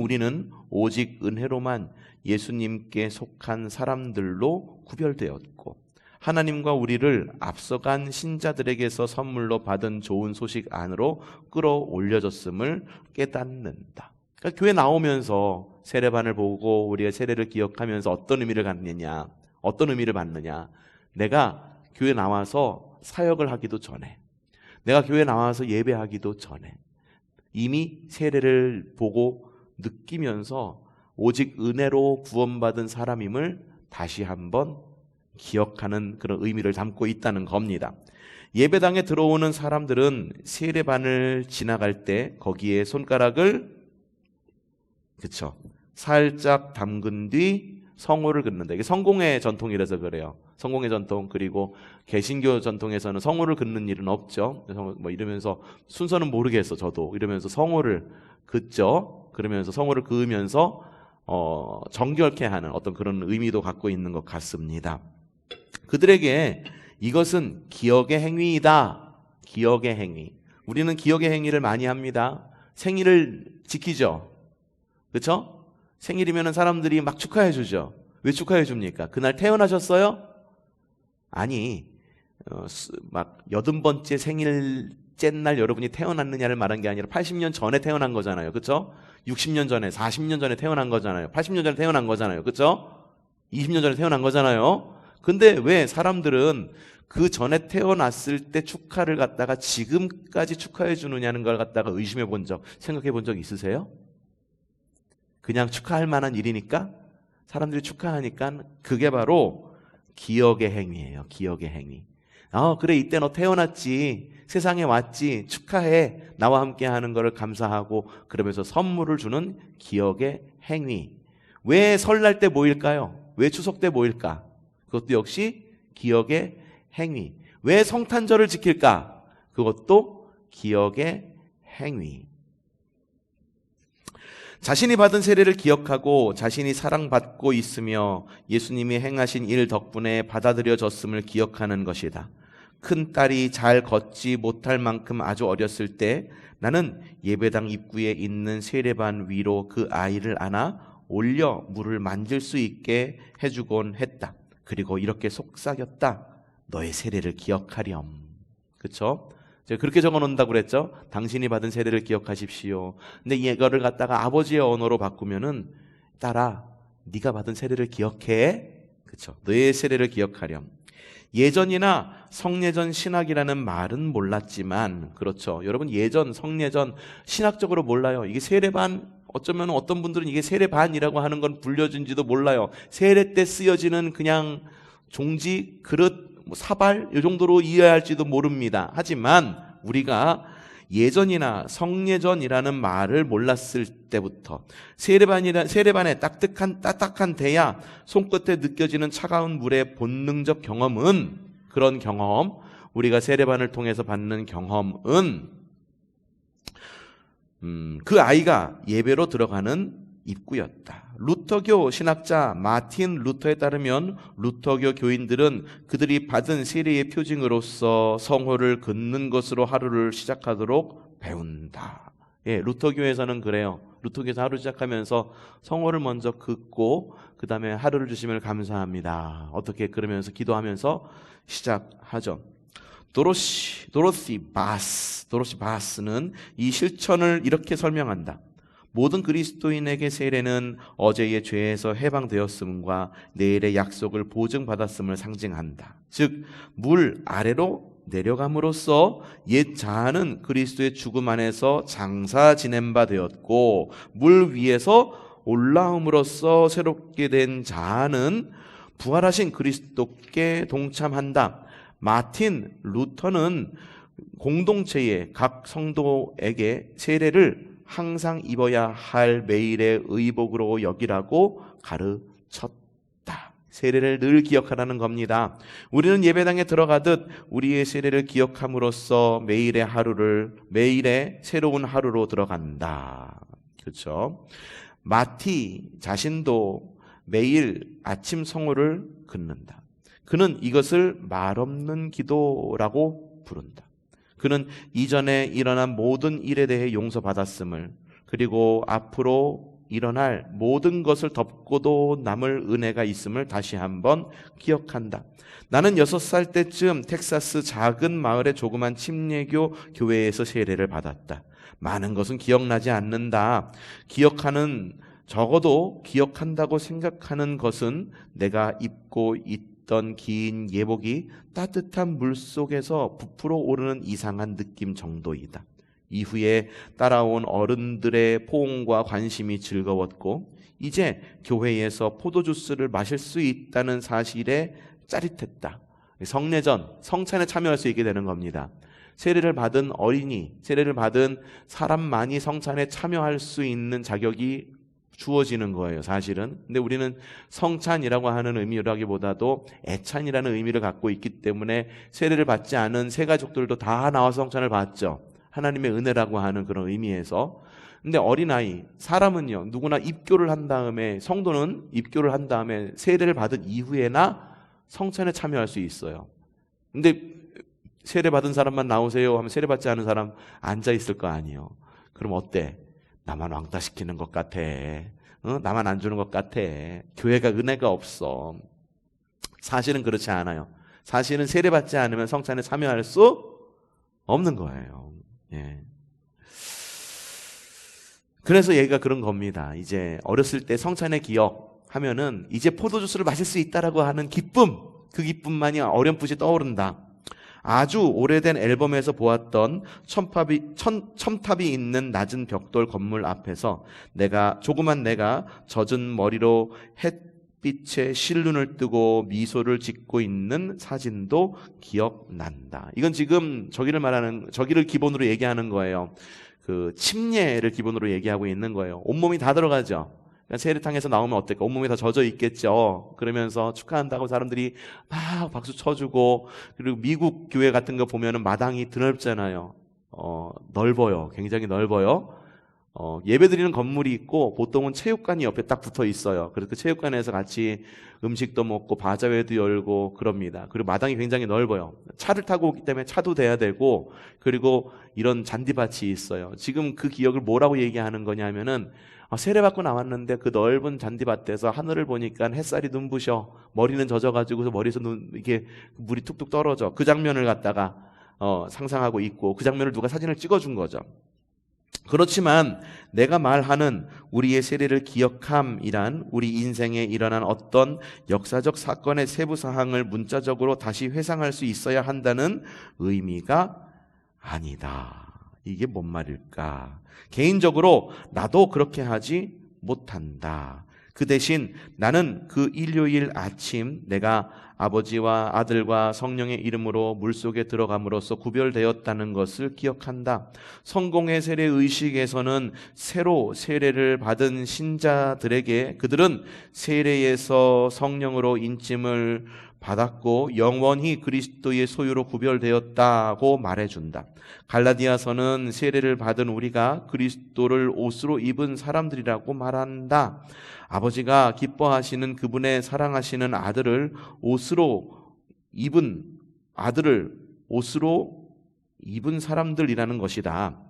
오직 은혜로만 예수님께 속한 사람들로 구별되었고, 하나님과 우리를 앞서간 신자들에게서 선물로 받은 좋은 소식 안으로 끌어올려졌음을 깨닫는다. 그러니까 교회 나오면서 세례반을 보고 우리의 세례를 기억하면서 어떤 의미를 갖느냐, 어떤 의미를 받느냐. 내가 교회 나와서 사역을 하기도 전에, 내가 교회 나와서 예배하기도 전에 이미 세례를 보고 느끼면서 오직 은혜로 구원받은 사람임을 다시 한번 기억하는 그런 의미를 담고 있다는 겁니다. 예배당에 들어오는 사람들은 세례반을 지나갈 때 거기에 손가락을 살짝 담근 뒤 성호를 긋는다. 이게 성공의 전통이라서 그래요. 성공의 전통. 그리고 개신교 전통에서는 성호를 긋는 일은 없죠. 이러면서 순서는 모르겠어 저도. 이러면서 성호를 긋죠. 그러면서 성호를 그으면서 정결케 하는 어떤 그런 의미도 갖고 있는 것 같습니다. 그들에게 이것은 기억의 행위이다. 기억의 행위. 우리는 기억의 행위를 많이 합니다. 생일을 지키죠. 그렇죠? 생일이면 사람들이 막 축하해 주죠. 왜 축하해 줍니까? 그날 태어나셨어요? 아니, 막 80번째 생일째 날 여러분이 태어났느냐를 말한 게 아니라 80년 전에 태어난 거잖아요. 그렇죠? 60년 전에, 40년 전에 태어난 거잖아요. 80년 전에 태어난 거잖아요. 그렇죠? 20년 전에 태어난 거잖아요. 근데 왜 사람들은 그 전에 태어났을 때 축하를 갖다가 지금까지 축하해 주느냐는 걸 갖다가 의심해 본 적, 생각해 본 적 있으세요? 그냥 축하할 만한 일이니까 사람들이 축하하니까 그게 바로 기억의 행위예요. 기억의 행위. 그래 이때 너 태어났지, 세상에 왔지, 축하해, 나와 함께 하는 것을 감사하고 그러면서 선물을 주는 기억의 행위. 왜 설날 때 모일까요? 왜 추석 때 모일까? 그것도 역시 기억의 행위. 왜 성탄절을 지킬까? 그것도 기억의 행위. 자신이 받은 세례를 기억하고 자신이 사랑받고 있으며 예수님이 행하신 일 덕분에 받아들여졌음을 기억하는 것이다. 큰 딸이 잘 걷지 못할 만큼 아주 어렸을 때 나는 예배당 입구에 있는 세례반 위로 그 아이를 안아 올려 물을 만질 수 있게 해주곤 했다. 그리고 이렇게 속삭였다. 너의 세례를 기억하렴. 그렇죠? 제가 그렇게 적어놓는다고 그랬죠? 당신이 받은 세례를 기억하십시오. 근데 이거를 갖다가 아버지의 언어로 바꾸면은 딸아, 네가 받은 세례를 기억해. 그렇죠? 너의 세례를 기억하렴. 예전이나 성례전 신학이라는 말은 몰랐지만, 그렇죠? 여러분, 예전 성례전 신학적으로 몰라요. 이게 세례반, 어쩌면 어떤 분들은 이게 세례반이라고 하는 건 불려진지도 몰라요. 세례 때 쓰여지는 그냥 종지, 그릇, 사발 이 정도로 이해할지도 모릅니다. 하지만 우리가 예전이나 성례전이라는 말을 몰랐을 때부터 세례반의 딱딱한 대야 손끝에 느껴지는 차가운 물의 본능적 경험은, 그런 경험, 우리가 세례반을 통해서 받는 경험은 그 아이가 예배로 들어가는 입구였다. 루터교 신학자 마틴 루터에 따르면 루터교 교인들은 그들이 받은 세례의 표징으로서 성호를 긋는 것으로 하루를 시작하도록 배운다. 예, 루터교에서는 그래요. 루터교에서 하루 시작하면서 성호를 먼저 긋고 그 다음에 하루를 주심을 감사합니다. 어떻게 그러면서 기도하면서 시작하죠. 도로시 바스는 이 실천을 이렇게 설명한다. 모든 그리스도인에게 세례는 어제의 죄에서 해방되었음과 내일의 약속을 보증받았음을 상징한다. 즉, 물 아래로 내려감으로써 옛 자아는 그리스도의 죽음 안에서 장사 지낸 바 되었고, 물 위에서 올라옴으로써 새롭게 된 자아는 부활하신 그리스도께 동참한다. 마틴 루터는 공동체의 각 성도에게 세례를 항상 입어야 할 매일의 의복으로 여기라고 가르쳤다. 세례를 늘 기억하라는 겁니다. 우리는 예배당에 들어가듯 우리의 세례를 기억함으로써 매일의 새로운 하루로 들어간다. 그렇죠? 마티 자신도 매일 아침 성호를 긋는다. 그는 이것을 말없는 기도라고 부른다. 그는 이전에 일어난 모든 일에 대해 용서받았음을, 그리고 앞으로 일어날 모든 것을 덮고도 남을 은혜가 있음을 다시 한번 기억한다. 나는 6살 때쯤 텍사스 작은 마을의 조그만 침례교 교회에서 세례를 받았다. 많은 것은 기억나지 않는다. 적어도 기억한다고 생각하는 것은 내가 입고 있던 긴 예복이 따뜻한 물 속에서 부풀어 오르는 이상한 느낌 정도이다. 이후에 따라온 어른들의 포옹과 관심이 즐거웠고, 이제 교회에서 포도주스를 마실 수 있다는 사실에 짜릿했다. 성례전, 성찬에 참여할 수 있게 되는 겁니다. 세례를 받은 어린이, 세례를 받은 사람만이 성찬에 참여할 수 있는 자격이 주어지는 거예요, 사실은. 근데 우리는 성찬이라고 하는 의미라기보다도 애찬이라는 의미를 갖고 있기 때문에 세례를 받지 않은 새 가족들도 다 나와서 성찬을 받죠. 하나님의 은혜라고 하는 그런 의미에서. 근데 어린아이, 사람은요, 누구나 입교를 한 다음에, 성도는 입교를 한 다음에 세례를 받은 이후에나 성찬에 참여할 수 있어요. 근데 세례 받은 사람만 나오세요 하면 세례 받지 않은 사람 앉아 있을 거 아니에요. 그럼 어때? 나만 왕따 시키는 것 같아. 나만 안 주는 것 같아. 교회가 은혜가 없어. 사실은 그렇지 않아요. 사실은 세례 받지 않으면 성찬에 참여할 수 없는 거예요. 예. 그래서 얘기가 그런 겁니다. 이제 어렸을 때 성찬의 기억 하면은 이제 포도주스를 마실 수 있다라고 하는 기쁨, 그 기쁨만이 어렴풋이 떠오른다. 아주 오래된 앨범에서 보았던 첨탑이 있는 낮은 벽돌 건물 앞에서 조그만 내가 젖은 머리로 햇빛에 실눈을 뜨고 미소를 짓고 있는 사진도 기억난다. 이건 지금 저기를 기본으로 얘기하는 거예요. 그 침례를 기본으로 얘기하고 있는 거예요. 온몸이 다 들어가죠. 그러니까 세례탕에서 나오면 어떨까? 온몸이 다 젖어 있겠죠. 그러면서 축하한다고 사람들이 막 박수 쳐주고, 그리고 미국 교회 같은 거 보면은 마당이 드넓잖아요. 넓어요. 굉장히 넓어요. 예배드리는 건물이 있고 보통은 체육관이 옆에 딱 붙어 있어요. 그래서 그 체육관에서 같이 음식도 먹고 바자회도 열고 그럽니다. 그리고 마당이 굉장히 넓어요. 차를 타고 오기 때문에 차도 돼야 되고, 그리고 이런 잔디밭이 있어요. 지금 그 기억을 뭐라고 얘기하는 거냐면은, 세례받고 나왔는데 그 넓은 잔디밭에서 하늘을 보니까 햇살이 눈부셔. 머리는 젖어가지고 머리에서 이게 물이 툭툭 떨어져. 그 장면을 갖다가 상상하고 있고, 그 장면을 누가 사진을 찍어준 거죠. 그렇지만 내가 말하는 우리의 세례를 기억함이란 우리 인생에 일어난 어떤 역사적 사건의 세부 사항을 문자적으로 다시 회상할 수 있어야 한다는 의미가 아니다. 이게 뭔 말일까? 개인적으로 나도 그렇게 하지 못한다. 그 대신 나는 그 일요일 아침 내가 아버지와 아들과 성령의 이름으로 물속에 들어감으로써 구별되었다는 것을 기억한다. 성공의 세례 의식에서는 새로 세례를 받은 신자들에게 그들은 세례에서 성령으로 인침을 받았고 영원히 그리스도의 소유로 구별되었다고 말해준다. 갈라디아서는 세례를 받은 우리가 그리스도를 옷으로 입은 사람들이라고 말한다. 아버지가 기뻐하시는 그분의 사랑하시는 아들을 옷으로 입은 사람들이라는 것이다.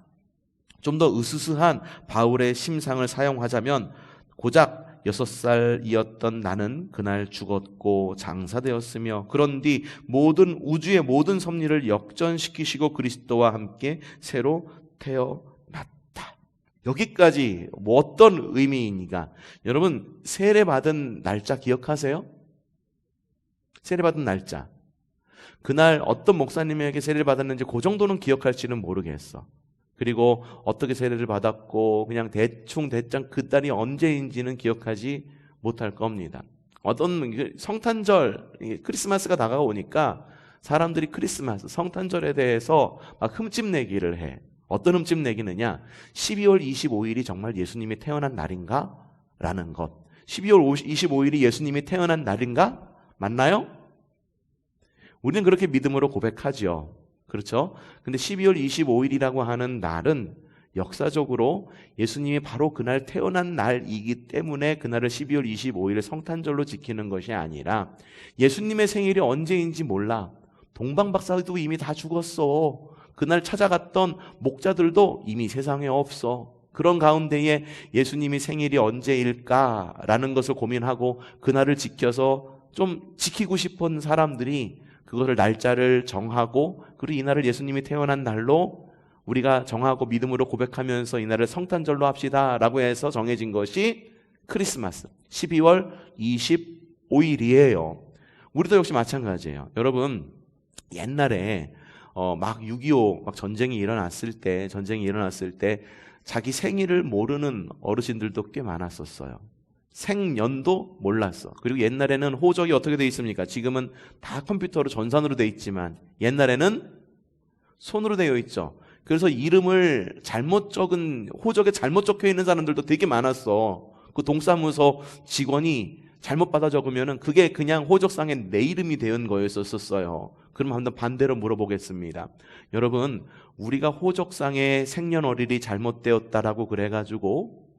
좀 더 으스스한 바울의 심상을 사용하자면 고작 6살이었던 나는 그날 죽었고 장사되었으며 그런 뒤 모든 우주의 모든 섭리를 역전시키시고 그리스도와 함께 새로 태어났다. 여기까지 뭐 어떤 의미인가? 여러분 세례받은 날짜 기억하세요? 세례받은 날짜. 그날 어떤 목사님에게 세례를 받았는지 그 정도는 기억할지는 모르겠어. 그리고 어떻게 세례를 받았고 그냥 대충 그 달이 언제인지는 기억하지 못할 겁니다. 어떤 성탄절, 크리스마스가 다가오니까 사람들이 크리스마스, 성탄절에 대해서 막 흠집내기를 해. 어떤 흠집내기느냐? 12월 25일이 정말 예수님이 태어난 날인가? 라는 것. 12월 25일이 예수님이 태어난 날인가? 맞나요? 우리는 그렇게 믿음으로 고백하죠. 그렇죠? 근데 12월 25일이라고 하는 날은 역사적으로 예수님이 바로 그날 태어난 날이기 때문에 그날을 12월 25일 성탄절로 지키는 것이 아니라 예수님의 생일이 언제인지 몰라. 동방박사도 이미 다 죽었어. 그날 찾아갔던 목자들도 이미 세상에 없어. 그런 가운데에 예수님이 생일이 언제일까라는 것을 고민하고 그날을 지켜서 좀 지키고 싶은 사람들이 그것을 날짜를 정하고 그리고 이날을 예수님이 태어난 날로 우리가 정하고 믿음으로 고백하면서 이날을 성탄절로 합시다 라고 해서 정해진 것이 크리스마스 12월 25일이에요. 우리도 역시 마찬가지예요. 여러분 옛날에 막 6.25 막 전쟁이 일어났을 때 자기 생일을 모르는 어르신들도 꽤 많았었어요. 생년도 몰랐어. 그리고 옛날에는 호적이 어떻게 돼 있습니까? 지금은 다 컴퓨터로 전산으로 돼 있지만 옛날에는 손으로 되어 있죠. 그래서 이름을 잘못 적은 호적에 잘못 적혀 있는 사람들도 되게 많았어. 그 동사무소 직원이 잘못 받아 적으면은 그게 그냥 호적상에 내 이름이 된 거였었어요. 그럼 한번 반대로 물어보겠습니다. 여러분, 우리가 호적상에 생년월일이 잘못되었다라고 그래가지고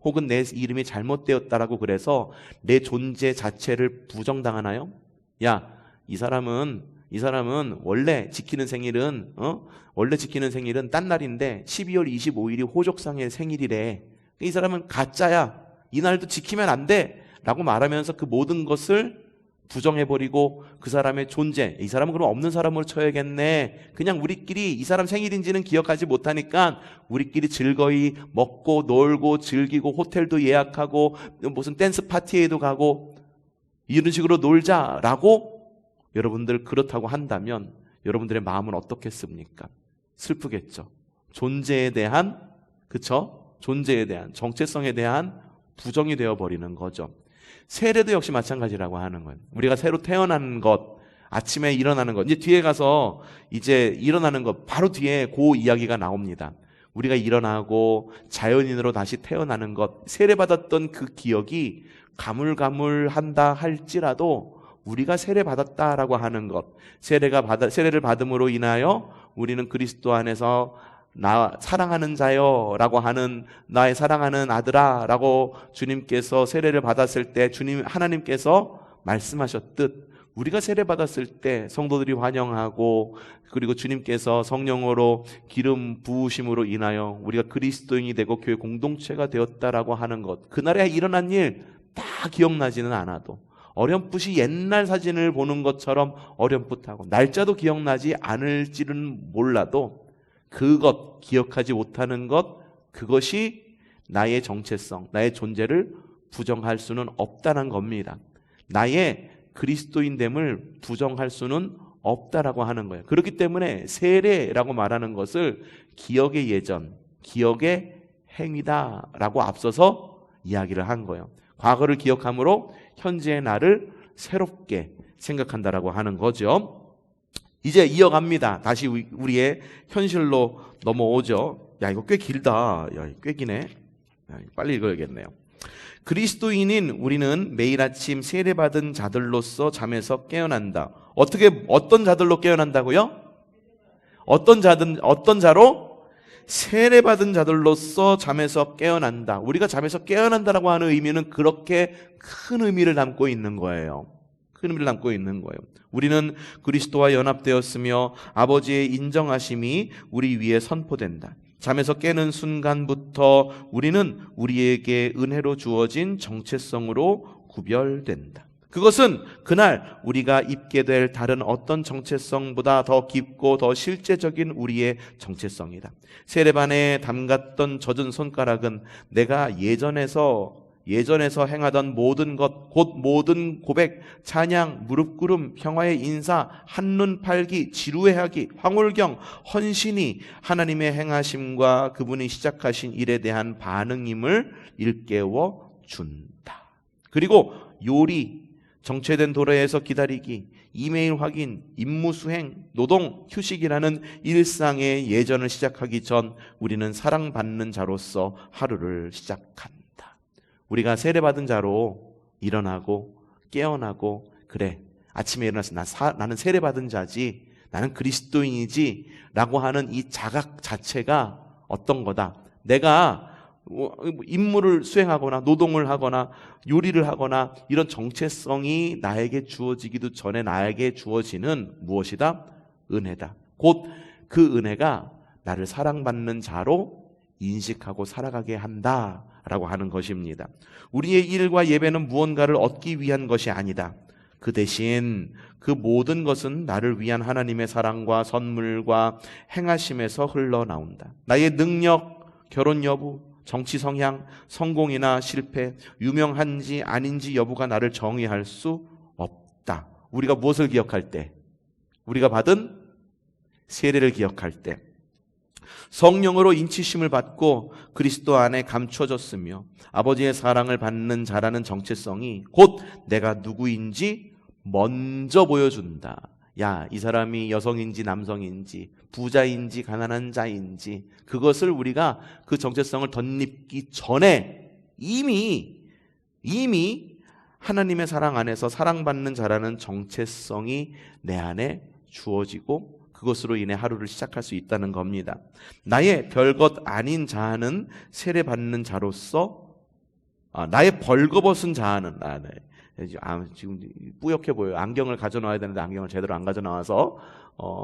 혹은 내 이름이 잘못되었다라고 그래서 내 존재 자체를 부정당하나요? 야, 이 사람은 원래 지키는 생일은 딴 날인데 12월 25일이 호적상의 생일이래. 이 사람은 가짜야. 이 날도 지키면 안 돼. 라고 말하면서 그 모든 것을 부정해버리고 그 사람의 존재, 이 사람은 그럼 없는 사람으로 쳐야겠네. 그냥 우리끼리 이 사람 생일인지는 기억하지 못하니까 우리끼리 즐거이 먹고 놀고 즐기고 호텔도 예약하고 무슨 댄스 파티에도 가고 이런 식으로 놀자라고 여러분들 그렇다고 한다면 여러분들의 마음은 어떻겠습니까? 슬프겠죠. 존재에 대한, 그쵸? 존재에 대한, 정체성에 대한 부정이 되어버리는 거죠. 세례도 역시 마찬가지라고 하는 거예요. 우리가 새로 태어나는 것, 아침에 일어나는 것, 이제 뒤에 가서 이제 일어나는 것, 바로 뒤에 그 이야기가 나옵니다. 우리가 일어나고 자연인으로 다시 태어나는 것, 세례받았던 그 기억이 가물가물한다 할지라도 우리가 세례받았다라고 하는 것, 세례를 받음으로 인하여 우리는 그리스도 안에서 나 사랑하는 자여라고 하는 나의 사랑하는 아들아라고 주님께서 세례를 받았을 때 하나님께서 말씀하셨듯 우리가 세례받았을 때 성도들이 환영하고 그리고 주님께서 성령으로 기름 부으심으로 인하여 우리가 그리스도인이 되고 교회 공동체가 되었다라고 하는 것, 그날에 일어난 일 다 기억나지는 않아도 어렴풋이 옛날 사진을 보는 것처럼 어렴풋하고 날짜도 기억나지 않을지는 몰라도 그것 기억하지 못하는 것, 그것이 나의 정체성, 나의 존재를 부정할 수는 없다는 겁니다. 나의 그리스도인됨을 부정할 수는 없다라고 하는 거예요. 그렇기 때문에 세례라고 말하는 것을 기억의 예전, 기억의 행위다라고 앞서서 이야기를 한 거예요. 과거를 기억함으로 현재의 나를 새롭게 생각한다라고 하는 거죠. 이제 이어갑니다. 다시 우리의 현실로 넘어오죠. 야, 이거 꽤 길다. 야, 꽤 기네. 야, 빨리 읽어야겠네요. 그리스도인인 우리는 매일 아침 세례받은 자들로서 잠에서 깨어난다. 어떤 자들로 깨어난다고요? 어떤 자로? 세례받은 자들로서 잠에서 깨어난다. 우리가 잠에서 깨어난다라고 하는 의미는 그렇게 큰 의미를 담고 있는 거예요. 큰 의미를 담고 있는 거예요. 우리는 그리스도와 연합되었으며 아버지의 인정하심이 우리 위에 선포된다. 잠에서 깨는 순간부터 우리는 우리에게 은혜로 주어진 정체성으로 구별된다. 그것은 그날 우리가 입게 될 다른 어떤 정체성보다 더 깊고 더 실제적인 우리의 정체성이다. 세례반에 담갔던 젖은 손가락은 내가 예전에서 행하던 모든 것, 곧 모든 고백, 찬양, 무릎 꿇음, 평화의 인사, 한눈 팔기, 지루해 하기, 황홀경, 헌신이 하나님의 행하심과 그분이 시작하신 일에 대한 반응임을 일깨워 준다. 그리고 요리, 정체된 도로에서 기다리기, 이메일 확인, 임무 수행, 노동, 휴식이라는 일상의 예전을 시작하기 전 우리는 사랑받는 자로서 하루를 시작한다. 우리가 세례받은 자로 일어나고 깨어나고, 그래, 아침에 일어나서 나는 세례받은 자지, 나는 그리스도인이지 라고 하는 이 자각 자체가 어떤 거다. 내가 임무를 수행하거나 노동을 하거나 요리를 하거나 이런 정체성이 나에게 주어지기도 전에 나에게 주어지는 무엇이다? 은혜다. 곧 그 은혜가 나를 사랑받는 자로 인식하고 살아가게 한다라고 하는 것입니다. 우리의 일과 예배는 무언가를 얻기 위한 것이 아니다. 그 대신 그 모든 것은 나를 위한 하나님의 사랑과 선물과 행하심에서 흘러나온다. 나의 능력, 결혼 여부, 정치 성향, 성공이나 실패, 유명한지 아닌지 여부가 나를 정의할 수 없다. 우리가 무엇을 기억할 때? 우리가 받은 세례를 기억할 때 성령으로 인치심을 받고 그리스도 안에 감춰졌으며 아버지의 사랑을 받는 자라는 정체성이 곧 내가 누구인지 먼저 보여준다. 야, 이 사람이 여성인지 남성인지 부자인지 가난한 자인지 그것을 우리가 그 정체성을 덧입기 전에 이미 하나님의 사랑 안에서 사랑받는 자라는 정체성이 내 안에 주어지고 그것으로 인해 하루를 시작할 수 있다는 겁니다. 나의 별것 아닌 자아는 세례받는 자로서 나의 벌거벗은 자아는 지금 뿌옇게 보여요. 안경을 가져놔야 되는데 안경을 제대로 안 가져나와서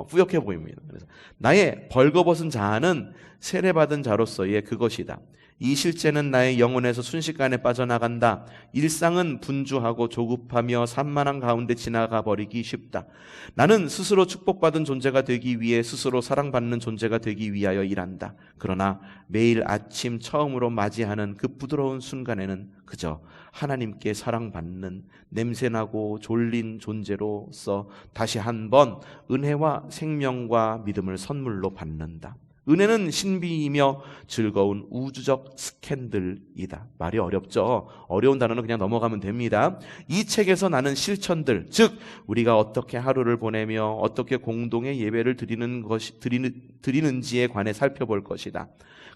뿌옇게 보입니다. 그래서 나의 벌거벗은 자아는 세례받은 자로서의 그것이다. 이 실제는 나의 영혼에서 순식간에 빠져나간다. 일상은 분주하고 조급하며 산만한 가운데 지나가 버리기 쉽다. 나는 스스로 축복받은 존재가 되기 위해 스스로 사랑받는 존재가 되기 위하여 일한다. 그러나 매일 아침 처음으로 맞이하는 그 부드러운 순간에는 그저 하나님께 사랑받는 냄새나고 졸린 존재로서 다시 한번 은혜와 생명과 믿음을 선물로 받는다. 은혜는 신비이며 즐거운 우주적 스캔들이다. 말이 어렵죠. 어려운 단어는 그냥 넘어가면 됩니다. 이 책에서 나는 실천들, 즉 우리가 어떻게 하루를 보내며 어떻게 공동의 예배를 드리는지에 관해 살펴볼 것이다.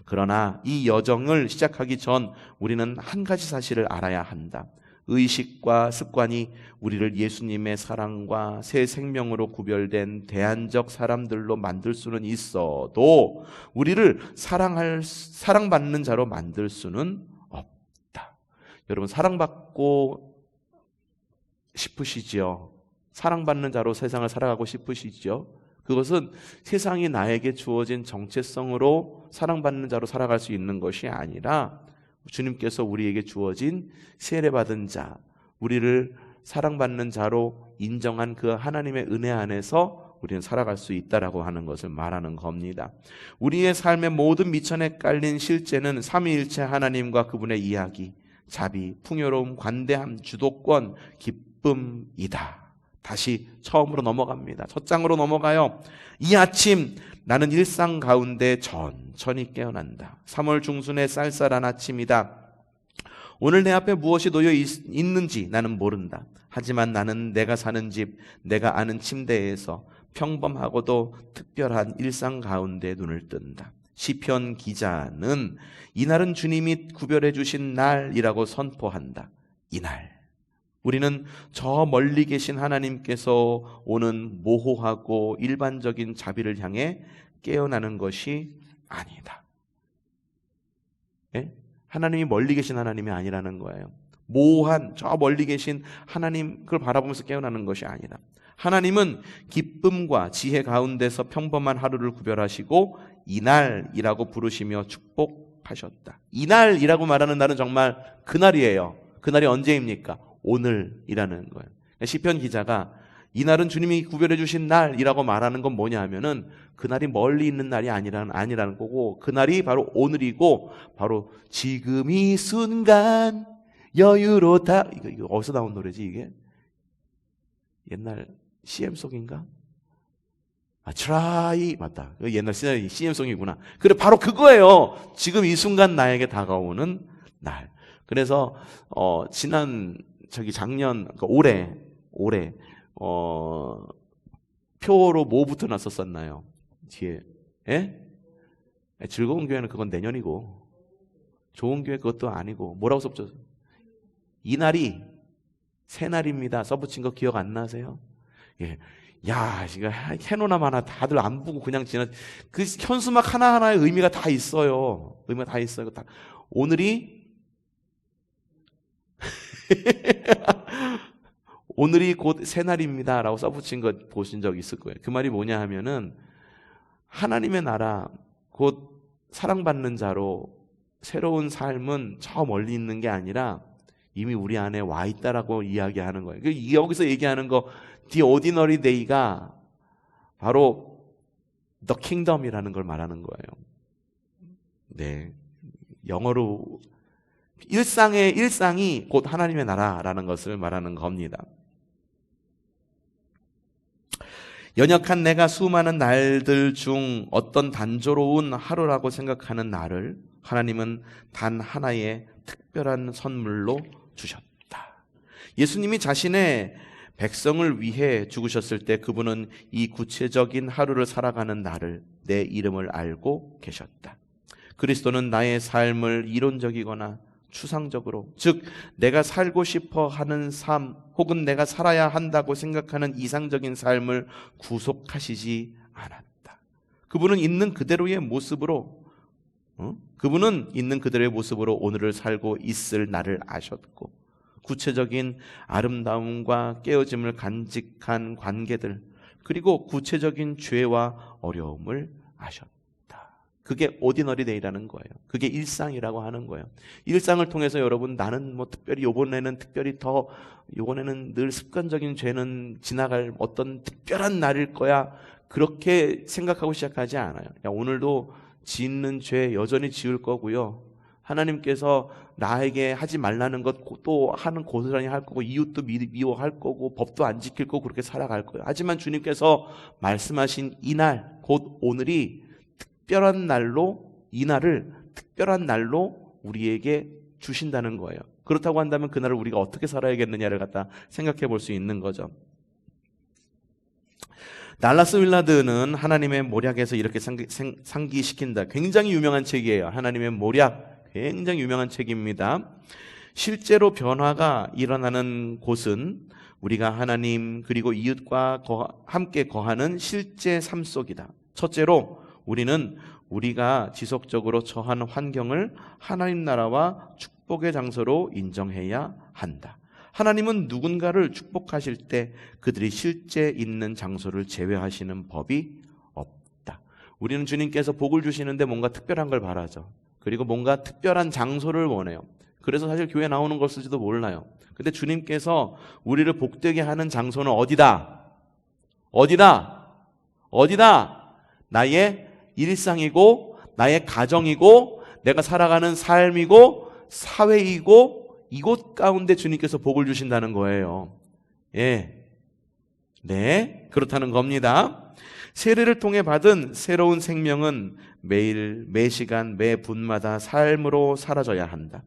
그러나 이 여정을 시작하기 전 우리는 한 가지 사실을 알아야 한다. 의식과 습관이 우리를 예수님의 사랑과 새 생명으로 구별된 대안적 사람들로 만들 수는 있어도 우리를 사랑받는 자로 만들 수는 없다. 여러분, 사랑받고 싶으시지요? 사랑받는 자로 세상을 살아가고 싶으시지요? 그것은 세상이 나에게 주어진 정체성으로 사랑받는 자로 살아갈 수 있는 것이 아니라 주님께서 우리에게 주어진 세례받은 자, 우리를 사랑받는 자로 인정한 그 하나님의 은혜 안에서 우리는 살아갈 수 있다라고 하는 것을 말하는 겁니다. 우리의 삶의 모든 미천에 깔린 실제는 삼위일체 하나님과 그분의 이야기, 자비, 풍요로움, 관대함, 주도권, 기쁨이다. 다시 처음으로 넘어갑니다. 첫 장으로 넘어가요. 이 아침 나는 일상 가운데 천천히 깨어난다. 3월 중순의 쌀쌀한 아침이다. 오늘 내 앞에 무엇이 놓여 있는지 나는 모른다. 하지만 나는 내가 사는 집, 내가 아는 침대에서 평범하고도 특별한 일상 가운데 눈을 뜬다. 시편 기자는 이날은 주님이 구별해 주신 날이라고 선포한다. 이날. 우리는 저 멀리 계신 하나님께서 오는 모호하고 일반적인 자비를 향해 깨어나는 것이 아니다. 예? 하나님이 멀리 계신 하나님이 아니라는 거예요. 모호한 저 멀리 계신 하나님, 그걸 바라보면서 깨어나는 것이 아니다. 하나님은 기쁨과 지혜 가운데서 평범한 하루를 구별하시고 이날이라고 부르시며 축복하셨다. 이날이라고 말하는 날은 정말 그날이에요. 그날이 언제입니까? 오늘이라는 거예요. 시편 기자가 이날은 주님이 구별해 주신 날이라고 말하는 건 뭐냐 하면은 그날이 멀리 있는 날이 아니라는 거고, 그날이 바로 오늘이고 바로 지금 이 순간 여유로다. 이거 어디서 나온 노래지 이게? 옛날 CM송인가? try 맞다. 옛날 CM송이구나. 그래, 바로 그거예요. 지금 이 순간 나에게 다가오는 날. 그래서 작년, 그러니까 올해 표로 뭐 붙여놨었었나요? 뒤에, 예? 즐거운 교회는 그건 내년이고, 좋은 교회 그것도 아니고, 뭐라고 써붙였어요? 이날이 새날입니다. 써붙인 거 기억 안 나세요? 예. 야, 지금 해노나 마나 다들 안 보고 그냥 그 현수막 하나하나의 의미가 다 있어요. 의미가 다 있어요. 오늘이 오늘이 곧 새날입니다 라고 써붙인 거 보신 적 있을 거예요. 그 말이 뭐냐 하면은 하나님의 나라, 곧 사랑받는 자로 새로운 삶은 저 멀리 있는 게 아니라 이미 우리 안에 와 있다라고 이야기하는 거예요. 여기서 얘기하는 거 The Ordinary Day가 바로 The Kingdom이라는 걸 말하는 거예요. 네, 영어로 일상이 곧 하나님의 나라라는 것을 말하는 겁니다. 연약한 내가 수많은 날들 중 어떤 단조로운 하루라고 생각하는 나를 하나님은 단 하나의 특별한 선물로 주셨다. 예수님이 자신의 백성을 위해 죽으셨을 때 그분은 이 구체적인 하루를 살아가는 나를, 내 이름을 알고 계셨다. 그리스도는 나의 삶을 이론적이거나 추상적으로, 즉 내가 살고 싶어 하는 삶 혹은 내가 살아야 한다고 생각하는 이상적인 삶을 구속하시지 않았다. 그분은 있는 그대로의 모습으로 오늘을 살고 있을 나를 아셨고, 구체적인 아름다움과 깨어짐을 간직한 관계들, 그리고 구체적인 죄와 어려움을 아셨다. 그게 오디너리 데이라는 거예요. 그게 일상이라고 하는 거예요. 일상을 통해서 여러분, 나는 특별히 요번에는 늘 습관적인 죄는 지나갈 어떤 특별한 날일 거야, 그렇게 생각하고 시작하지 않아요. 오늘도 짓는 죄 여전히 지을 거고요. 하나님께서 나에게 하지 말라는 것 또 하는 고스란히 할 거고, 이웃도 미워할 거고, 법도 안 지킬 거고, 그렇게 살아갈 거예요. 하지만 주님께서 말씀하신 이날, 곧 오늘이 특별한 날로 이 날을 특별한 날로 우리에게 주신다는 거예요. 그렇다고 한다면 그날을 우리가 어떻게 살아야겠느냐를 갖다 생각해 볼 수 있는 거죠. 달라스 윌라드는 하나님의 모략에서 이렇게 상기시킨다. 굉장히 유명한 책이에요. 하나님의 모략, 굉장히 유명한 책입니다. 실제로 변화가 일어나는 곳은 우리가 하나님 그리고 이웃과 함께 거하는 실제 삶 속이다. 첫째로 우리는 우리가 지속적으로 처한 환경을 하나님 나라와 축복의 장소로 인정해야 한다. 하나님은 누군가를 축복하실 때 그들이 실제 있는 장소를 제외하시는 법이 없다. 우리는 주님께서 복을 주시는데 뭔가 특별한 걸 바라죠. 그리고 뭔가 특별한 장소를 원해요. 그래서 사실 교회 나오는 것일지도 몰라요. 근데 주님께서 우리를 복되게 하는 장소는 어디다? 어디다? 어디다? 나의 일상이고 나의 가정이고 내가 살아가는 삶이고 사회이고 이곳 가운데 주님께서 복을 주신다는 거예요. 예. 네, 그렇다는 겁니다. 세례를 통해 받은 새로운 생명은 매일, 매 시간, 매 분마다 삶으로 사라져야 한다.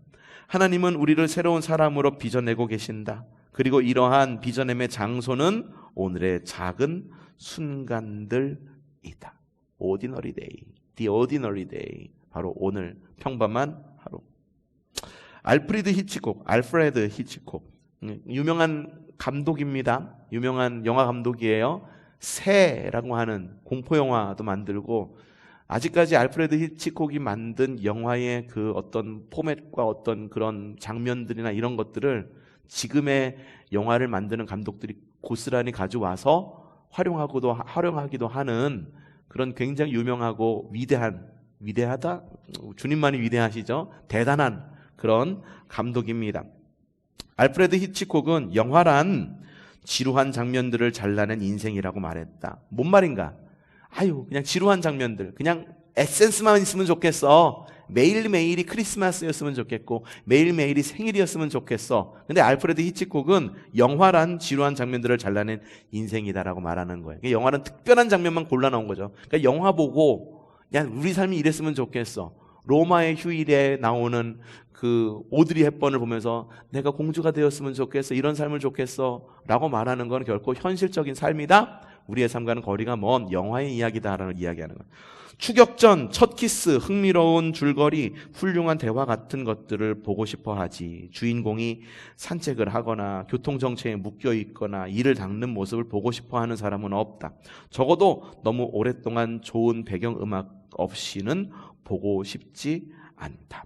하나님은 우리를 새로운 사람으로 빚어내고 계신다. 그리고 이러한 빚어냄의 장소는 오늘의 작은 순간들이다. Ordinary day, the ordinary day. 바로 오늘 평범한 하루. 알프레드 히치콕, 유명한 감독입니다. 유명한 영화 감독이에요. 새라고 하는 공포영화도 만들고, 아직까지 알프레드 히치콕이 만든 영화의 그 어떤 포맷과 어떤 그런 장면들이나 이런 것들을 지금의 영화를 만드는 감독들이 고스란히 가져와서 활용하기도 하는 그런 굉장히 유명하고 위대하다? 주님만이 위대하시죠? 대단한 그런 감독입니다. 알프레드 히치콕은 영화란 지루한 장면들을 잘라낸 인생이라고 말했다. 뭔 말인가? 그냥 지루한 장면들, 그냥 에센스만 있으면 좋겠어. 매일매일이 크리스마스였으면 좋겠고 매일매일이 생일이었으면 좋겠어. 근데 알프레드 히치콕은 영화란 지루한 장면들을 잘라낸 인생이다라고 말하는 거예요. 영화는 특별한 장면만 골라 나온 거죠. 그러니까 영화 보고 그냥 우리 삶이 이랬으면 좋겠어. 로마의 휴일에 나오는 그 오드리 헵번을 보면서 내가 공주가 되었으면 좋겠어, 이런 삶을 좋겠어 라고 말하는 건 결코 현실적인 삶이다, 우리의 삶과는 거리가 먼 영화의 이야기다라는 이야기하는 거예요. 추격전, 첫 키스, 흥미로운 줄거리, 훌륭한 대화 같은 것들을 보고 싶어 하지, 주인공이 산책을 하거나 교통정체에 묶여 있거나 이를 닦는 모습을 보고 싶어 하는 사람은 없다. 적어도 너무 오랫동안 좋은 배경음악 없이는 보고 싶지 않다.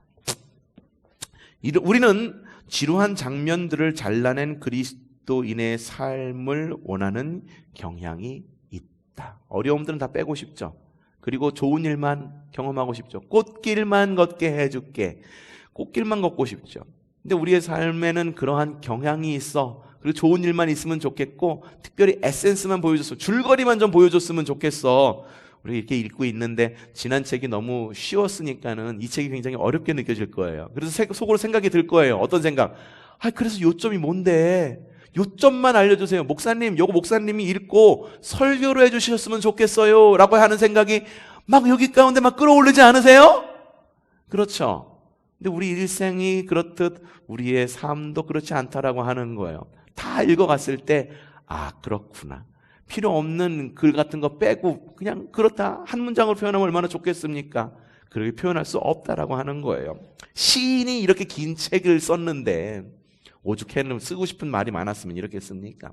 우리는 지루한 장면들을 잘라낸 그리스도인의 삶을 원하는 경향이 있다. 어려움들은 다 빼고 싶죠. 그리고 좋은 일만 경험하고 싶죠. 꽃길만 걷게 해줄게. 꽃길만 걷고 싶죠. 근데 우리의 삶에는 그러한 경향이 있어. 그리고 좋은 일만 있으면 좋겠고 특별히 에센스만 보여줬어, 줄거리만 좀 보여줬으면 좋겠어. 우리 이렇게 읽고 있는데 지난 책이 너무 쉬웠으니까는 이 책이 굉장히 어렵게 느껴질 거예요. 그래서 속으로 생각이 들 거예요. 어떤 생각? 그래서 요점이 뭔데? 요점만 알려주세요. 목사님, 요거 목사님이 읽고 설교로 해주셨으면 좋겠어요 라고 하는 생각이 막 여기 가운데 막 끌어올리지 않으세요? 그렇죠. 근데 우리 일생이 그렇듯 우리의 삶도 그렇지 않다라고 하는 거예요. 다 읽어갔을 때 그렇구나, 필요 없는 글 같은 거 빼고 그냥 그렇다 한 문장으로 표현하면 얼마나 좋겠습니까? 그렇게 표현할 수 없다라고 하는 거예요. 시인이 이렇게 긴 책을 썼는데 오죽해는 쓰고 싶은 말이 많았으면 이렇게 씁니까?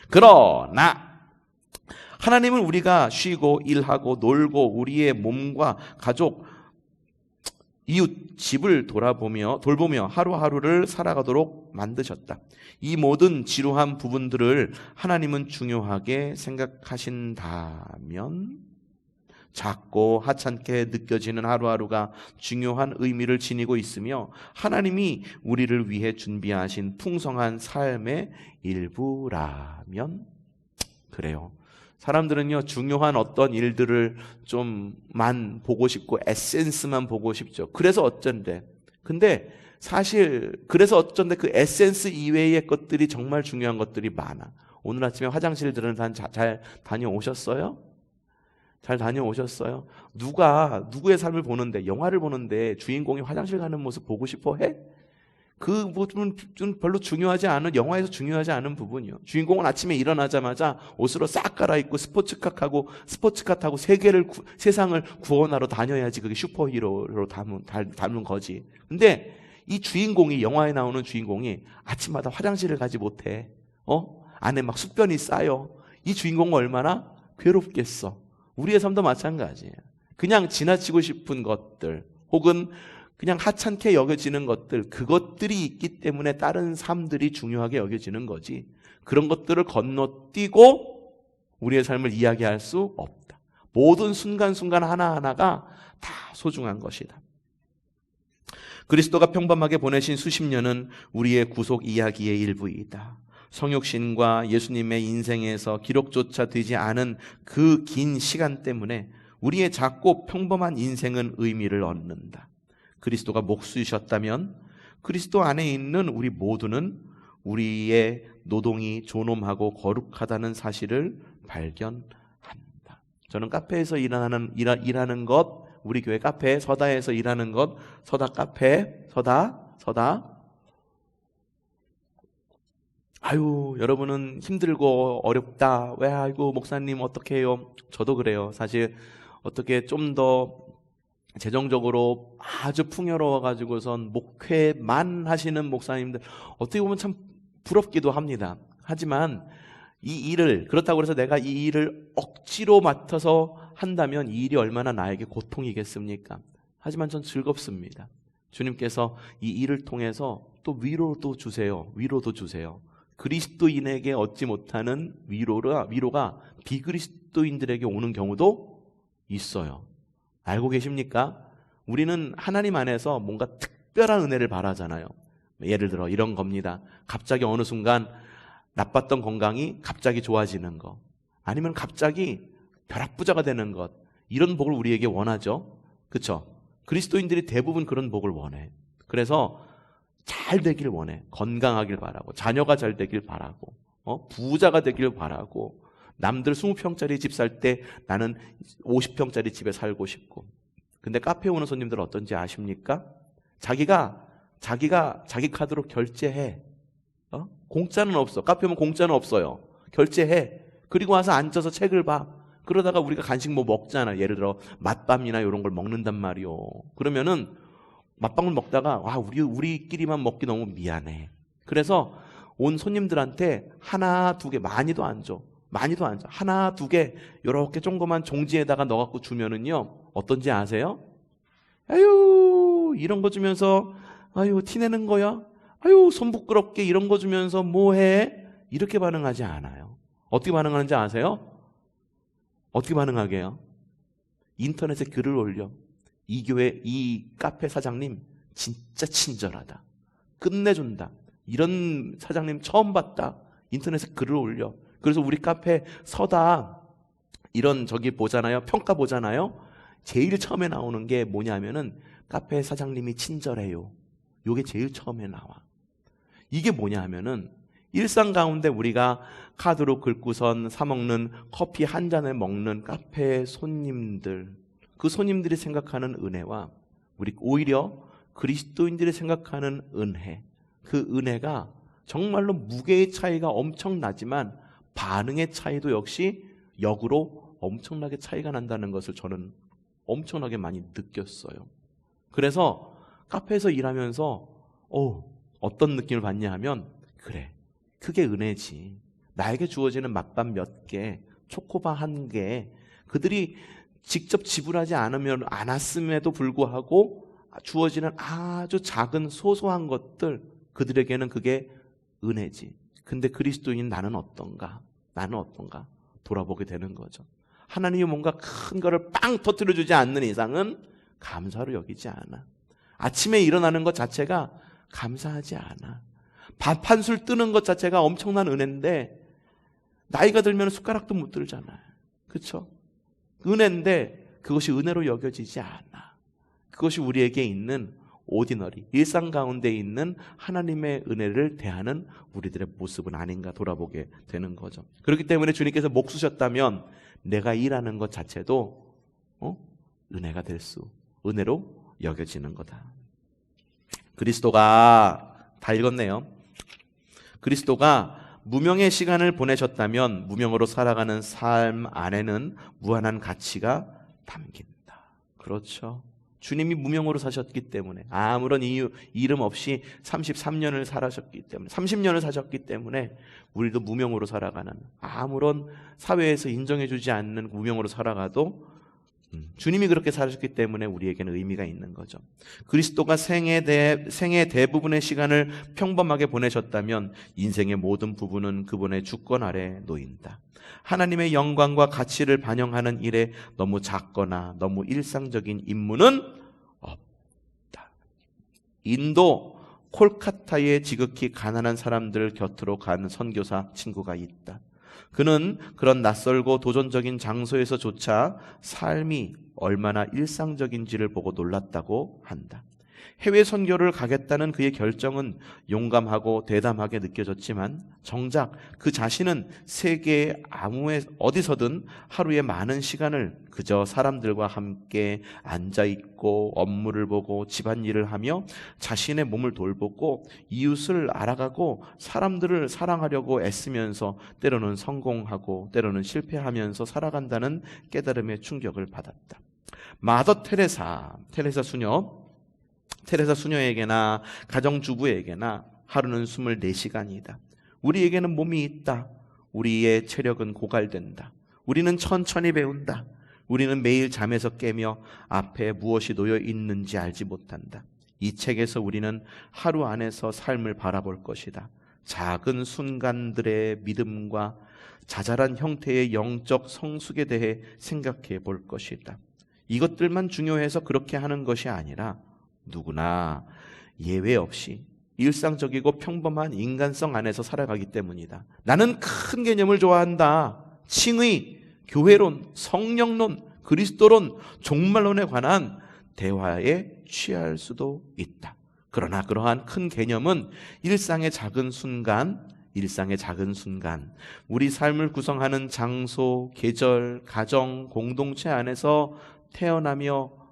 그러나 하나님은 우리가 쉬고 일하고 놀고 우리의 몸과 가족, 이웃, 집을 돌보며 하루하루를 살아가도록 만드셨다. 이 모든 지루한 부분들을 하나님은 중요하게 생각하신다면 작고 하찮게 느껴지는 하루하루가 중요한 의미를 지니고 있으며 하나님이 우리를 위해 준비하신 풍성한 삶의 일부라면 그래요. 사람들은요, 중요한 어떤 일들을 좀만 보고 싶고 에센스만 보고 싶죠. 그래서 어쩐데. 근데 사실 그래서 어쩐데 그 에센스 이외의 것들이 정말 중요한 것들이 많아. 오늘 아침에 화장실들은 잘 다녀오셨어요? 잘 다녀오셨어요? 누가 누구의 삶을 보는데, 영화를 보는데 주인공이 화장실 가는 모습 보고 싶어 해? 그 부분은 별로 중요하지 않은, 영화에서 중요하지 않은 부분이요. 주인공은 아침에 일어나자마자 옷으로 싹 갈아입고 스포츠카 타고 세상을 구원하러 다녀야지 그게 슈퍼히어로로 닮은 거지. 근데 이 주인공이, 영화에 나오는 주인공이 아침마다 화장실을 가지 못해. 안에 막 숙변이 쌓여. 이 주인공은 얼마나 괴롭겠어. 우리의 삶도 마찬가지예요. 그냥 지나치고 싶은 것들, 혹은 그냥 하찮게 여겨지는 것들, 그것들이 있기 때문에 다른 삶들이 중요하게 여겨지는 거지. 그런 것들을 건너뛰고 우리의 삶을 이야기할 수 없다. 모든 순간순간 하나하나가 다 소중한 것이다. 그리스도가 평범하게 보내신 수십 년은 우리의 구속 이야기의 일부이다. 성육신과 예수님의 인생에서 기록조차 되지 않은 그 긴 시간 때문에 우리의 작고 평범한 인생은 의미를 얻는다. 그리스도가 목수이셨다면 그리스도 안에 있는 우리 모두는 우리의 노동이 존엄하고 거룩하다는 사실을 발견한다. 저는 카페에서 일하는 것, 우리 교회 카페 서다에서 일하는 것, 서다 카페, 서다. 아유, 여러분은 힘들고 어렵다. 왜, 아이고, 목사님 어떻게 해요? 저도 그래요. 사실 어떻게 좀 더 재정적으로 아주 풍요로워가지고선 목회만 하시는 목사님들, 어떻게 보면 참 부럽기도 합니다. 하지만 이 일을, 그렇다고 해서 내가 이 일을 억지로 맡아서 한다면 이 일이 얼마나 나에게 고통이겠습니까? 하지만 전 즐겁습니다. 주님께서 이 일을 통해서 또 위로도 주세요. 그리스도인에게 얻지 못하는 위로가 비그리스도인들에게 오는 경우도 있어요. 알고 계십니까? 우리는 하나님 안에서 뭔가 특별한 은혜를 바라잖아요. 예를 들어 이런 겁니다. 갑자기 어느 순간 나빴던 건강이 갑자기 좋아지는 것, 아니면 갑자기 벼락부자가 되는 것, 이런 복을 우리에게 원하죠. 그렇죠? 그리스도인들이 대부분 그런 복을 원해. 그래서 잘 되길 원해. 건강하길 바라고, 자녀가 잘 되길 바라고, 부자가 되길 바라고, 남들 20평짜리 집 살 때 나는 50평짜리 집에 살고 싶고. 근데 카페에 오는 손님들 어떤지 아십니까? 자기가 자기 카드로 결제해. 공짜는 없어. 카페 오면 공짜는 없어요. 결제해. 그리고 와서 앉아서 책을 봐. 그러다가 우리가 간식 뭐 먹잖아. 예를 들어 맛밤이나 이런 걸 먹는단 말이요. 그러면은 맛밤을 먹다가 우리끼리만 먹기 너무 미안해. 그래서 온 손님들한테 하나 두 개, 많이도 안 줘. 하나 두 개 이렇게 조그만 종지에다가 넣어갖고 주면은요, 어떤지 아세요? 아유, 이런 거 주면서 아유 티내는 거야? 아유 손 부끄럽게 이런 거 주면서 뭐해? 이렇게 반응하지 않아요. 어떻게 반응하는지 아세요? 어떻게 반응하게 해요? 인터넷에 글을 올려. 이 교회, 이 카페 사장님 진짜 친절하다, 끝내준다, 이런 사장님 처음 봤다. 인터넷에 글을 올려. 그래서 우리 카페 서다 이런 보잖아요. 평가 보잖아요. 제일 처음에 나오는 게 뭐냐면은 카페 사장님이 친절해요. 요게 제일 처음에 나와. 이게 뭐냐 하면은 일상 가운데 우리가 카드로 긁고선 사먹는 커피 한 잔을 먹는 카페 손님들, 그 손님들이 생각하는 은혜와 오히려 그리스도인들이 생각하는 은혜, 그 은혜가 정말로 무게의 차이가 엄청나지만 반응의 차이도 역시 역으로 엄청나게 차이가 난다는 것을 저는 엄청나게 많이 느꼈어요. 그래서 카페에서 일하면서 어떤 느낌을 받냐 하면, 그래, 그게 은혜지. 나에게 주어지는 맛밥 몇 개, 초코바 한 개, 그들이 직접 지불하지 않았음에도 불구하고 주어지는 아주 작은 소소한 것들, 그들에게는 그게 은혜지. 근데 그리스도인 나는 어떤가 돌아보게 되는 거죠. 하나님이 뭔가 큰 거를 빵 터뜨려주지 않는 이상은 감사로 여기지 않아. 아침에 일어나는 것 자체가 감사하지 않아. 밥 한 술 뜨는 것 자체가 엄청난 은혜인데 나이가 들면 숟가락도 못 들잖아요. 그렇죠? 은혜인데 그것이 은혜로 여겨지지 않아. 그것이 우리에게 있는 오디너리, 일상 가운데 있는 하나님의 은혜를 대하는 우리들의 모습은 아닌가 돌아보게 되는 거죠. 그렇기 때문에 주님께서 목수셨다면 내가 일하는 것 자체도 은혜가 은혜로 여겨지는 거다. 그리스도가 다 읽었네요. 그리스도가 무명의 시간을 보내셨다면 무명으로 살아가는 삶 안에는 무한한 가치가 담긴다. 그렇죠. 주님이 무명으로 사셨기 때문에, 아무런 이름 없이 33년을 살아셨기 때문에, 30년을 사셨기 때문에 우리도 무명으로 살아가는, 아무런 사회에서 인정해주지 않는 무명으로 살아가도 주님이 그렇게 살았기 때문에 우리에게는 의미가 있는 거죠. 그리스도가 생의 대부분의 시간을 평범하게 보내셨다면 인생의 모든 부분은 그분의 주권 아래 놓인다. 하나님의 영광과 가치를 반영하는 일에 너무 작거나 너무 일상적인 임무는 없다. 인도 콜카타에 지극히 가난한 사람들 곁으로 간 선교사 친구가 있다. 그는 그런 낯설고 도전적인 장소에서조차 삶이 얼마나 일상적인지를 보고 놀랐다고 한다. 해외 선교를 가겠다는 그의 결정은 용감하고 대담하게 느껴졌지만 정작 그 자신은 세계 어디서든 하루에 많은 시간을 그저 사람들과 함께 앉아있고 업무를 보고 집안일을 하며 자신의 몸을 돌보고 이웃을 알아가고 사람들을 사랑하려고 애쓰면서 때로는 성공하고 때로는 실패하면서 살아간다는 깨달음의 충격을 받았다. 마더 테레사 수녀에게나 가정주부에게나 하루는 24시간이다. 우리에게는 몸이 있다. 우리의 체력은 고갈된다. 우리는 천천히 배운다. 우리는 매일 잠에서 깨며 앞에 무엇이 놓여 있는지 알지 못한다. 이 책에서 우리는 하루 안에서 삶을 바라볼 것이다. 작은 순간들의 믿음과 자잘한 형태의 영적 성숙에 대해 생각해 볼 것이다. 이것들만 중요해서 그렇게 하는 것이 아니라 누구나 예외 없이 일상적이고 평범한 인간성 안에서 살아가기 때문이다. 나는 큰 개념을 좋아한다. 칭의, 교회론, 성령론, 그리스도론, 종말론에 관한 대화에 취할 수도 있다. 그러나 그러한 큰 개념은 일상의 작은 순간, 우리 삶을 구성하는 장소, 계절, 가정, 공동체 안에서 태어나며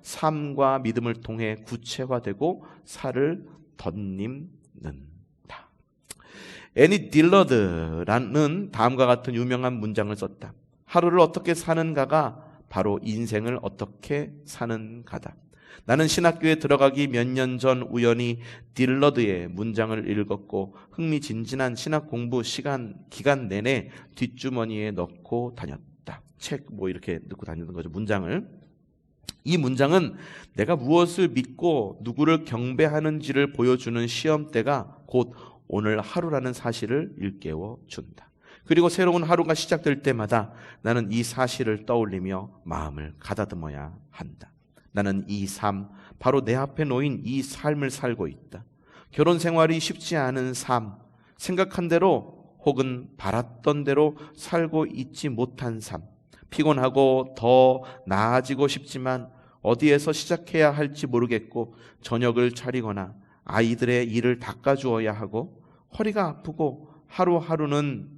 삶과 믿음을 통해 구체화되고 살을 덧입는다. 애니 딜러드라는 다음과 같은 유명한 문장을 썼다. 하루를 어떻게 사는가가 바로 인생을 어떻게 사는가다. 나는 신학교에 들어가기 몇 년 전 우연히 딜러드의 문장을 읽었고 흥미진진한 신학 공부 기간 내내 뒷주머니에 넣고 다녔다. 책 이렇게 넣고 다니는 거죠. 문장을. 이 문장은 내가 무엇을 믿고 누구를 경배하는지를 보여주는 시험대가 곧 오늘 하루라는 사실을 일깨워 준다. 그리고 새로운 하루가 시작될 때마다 나는 이 사실을 떠올리며 마음을 가다듬어야 한다. 나는 이 삶, 바로 내 앞에 놓인 이 삶을 살고 있다. 결혼 생활이 쉽지 않은 삶, 생각한 대로 혹은 바랐던 대로 살고 있지 못한 삶, 피곤하고 더 나아지고 싶지만 어디에서 시작해야 할지 모르겠고 저녁을 차리거나 아이들의 일을 닦아주어야 하고 허리가 아프고 하루하루는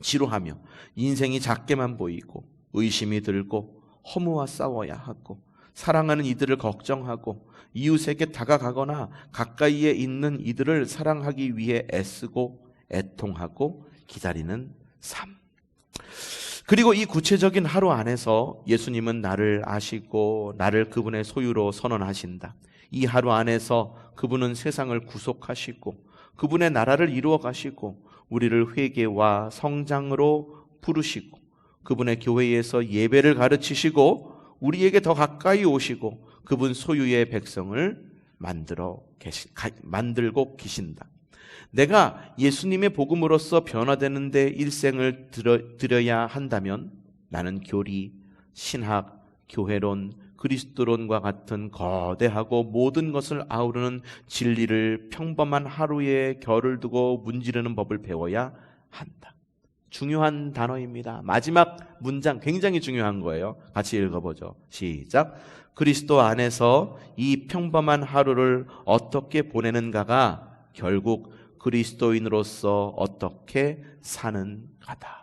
지루하며 인생이 작게만 보이고 의심이 들고 허무와 싸워야 하고 사랑하는 이들을 걱정하고 이웃에게 다가가거나 가까이에 있는 이들을 사랑하기 위해 애쓰고 애통하고 기다리는 삶. 그리고 이 구체적인 하루 안에서 예수님은 나를 아시고 나를 그분의 소유로 선언하신다. 이 하루 안에서 그분은 세상을 구속하시고 그분의 나라를 이루어 가시고 우리를 회개와 성장으로 부르시고 그분의 교회에서 예배를 가르치시고 우리에게 더 가까이 오시고 그분 소유의 백성을 만들고 계신다. 내가 예수님의 복음으로서 변화되는 데 일생을 들여야 한다면 나는 교리, 신학, 교회론, 그리스도론과 같은 거대하고 모든 것을 아우르는 진리를 평범한 하루에 결을 두고 문지르는 법을 배워야 한다. 중요한 단어입니다. 마지막 문장 굉장히 중요한 거예요. 같이 읽어보죠. 시작. 그리스도 안에서 이 평범한 하루를 어떻게 보내는가가 결국 그리스도인으로서 어떻게 사는가다.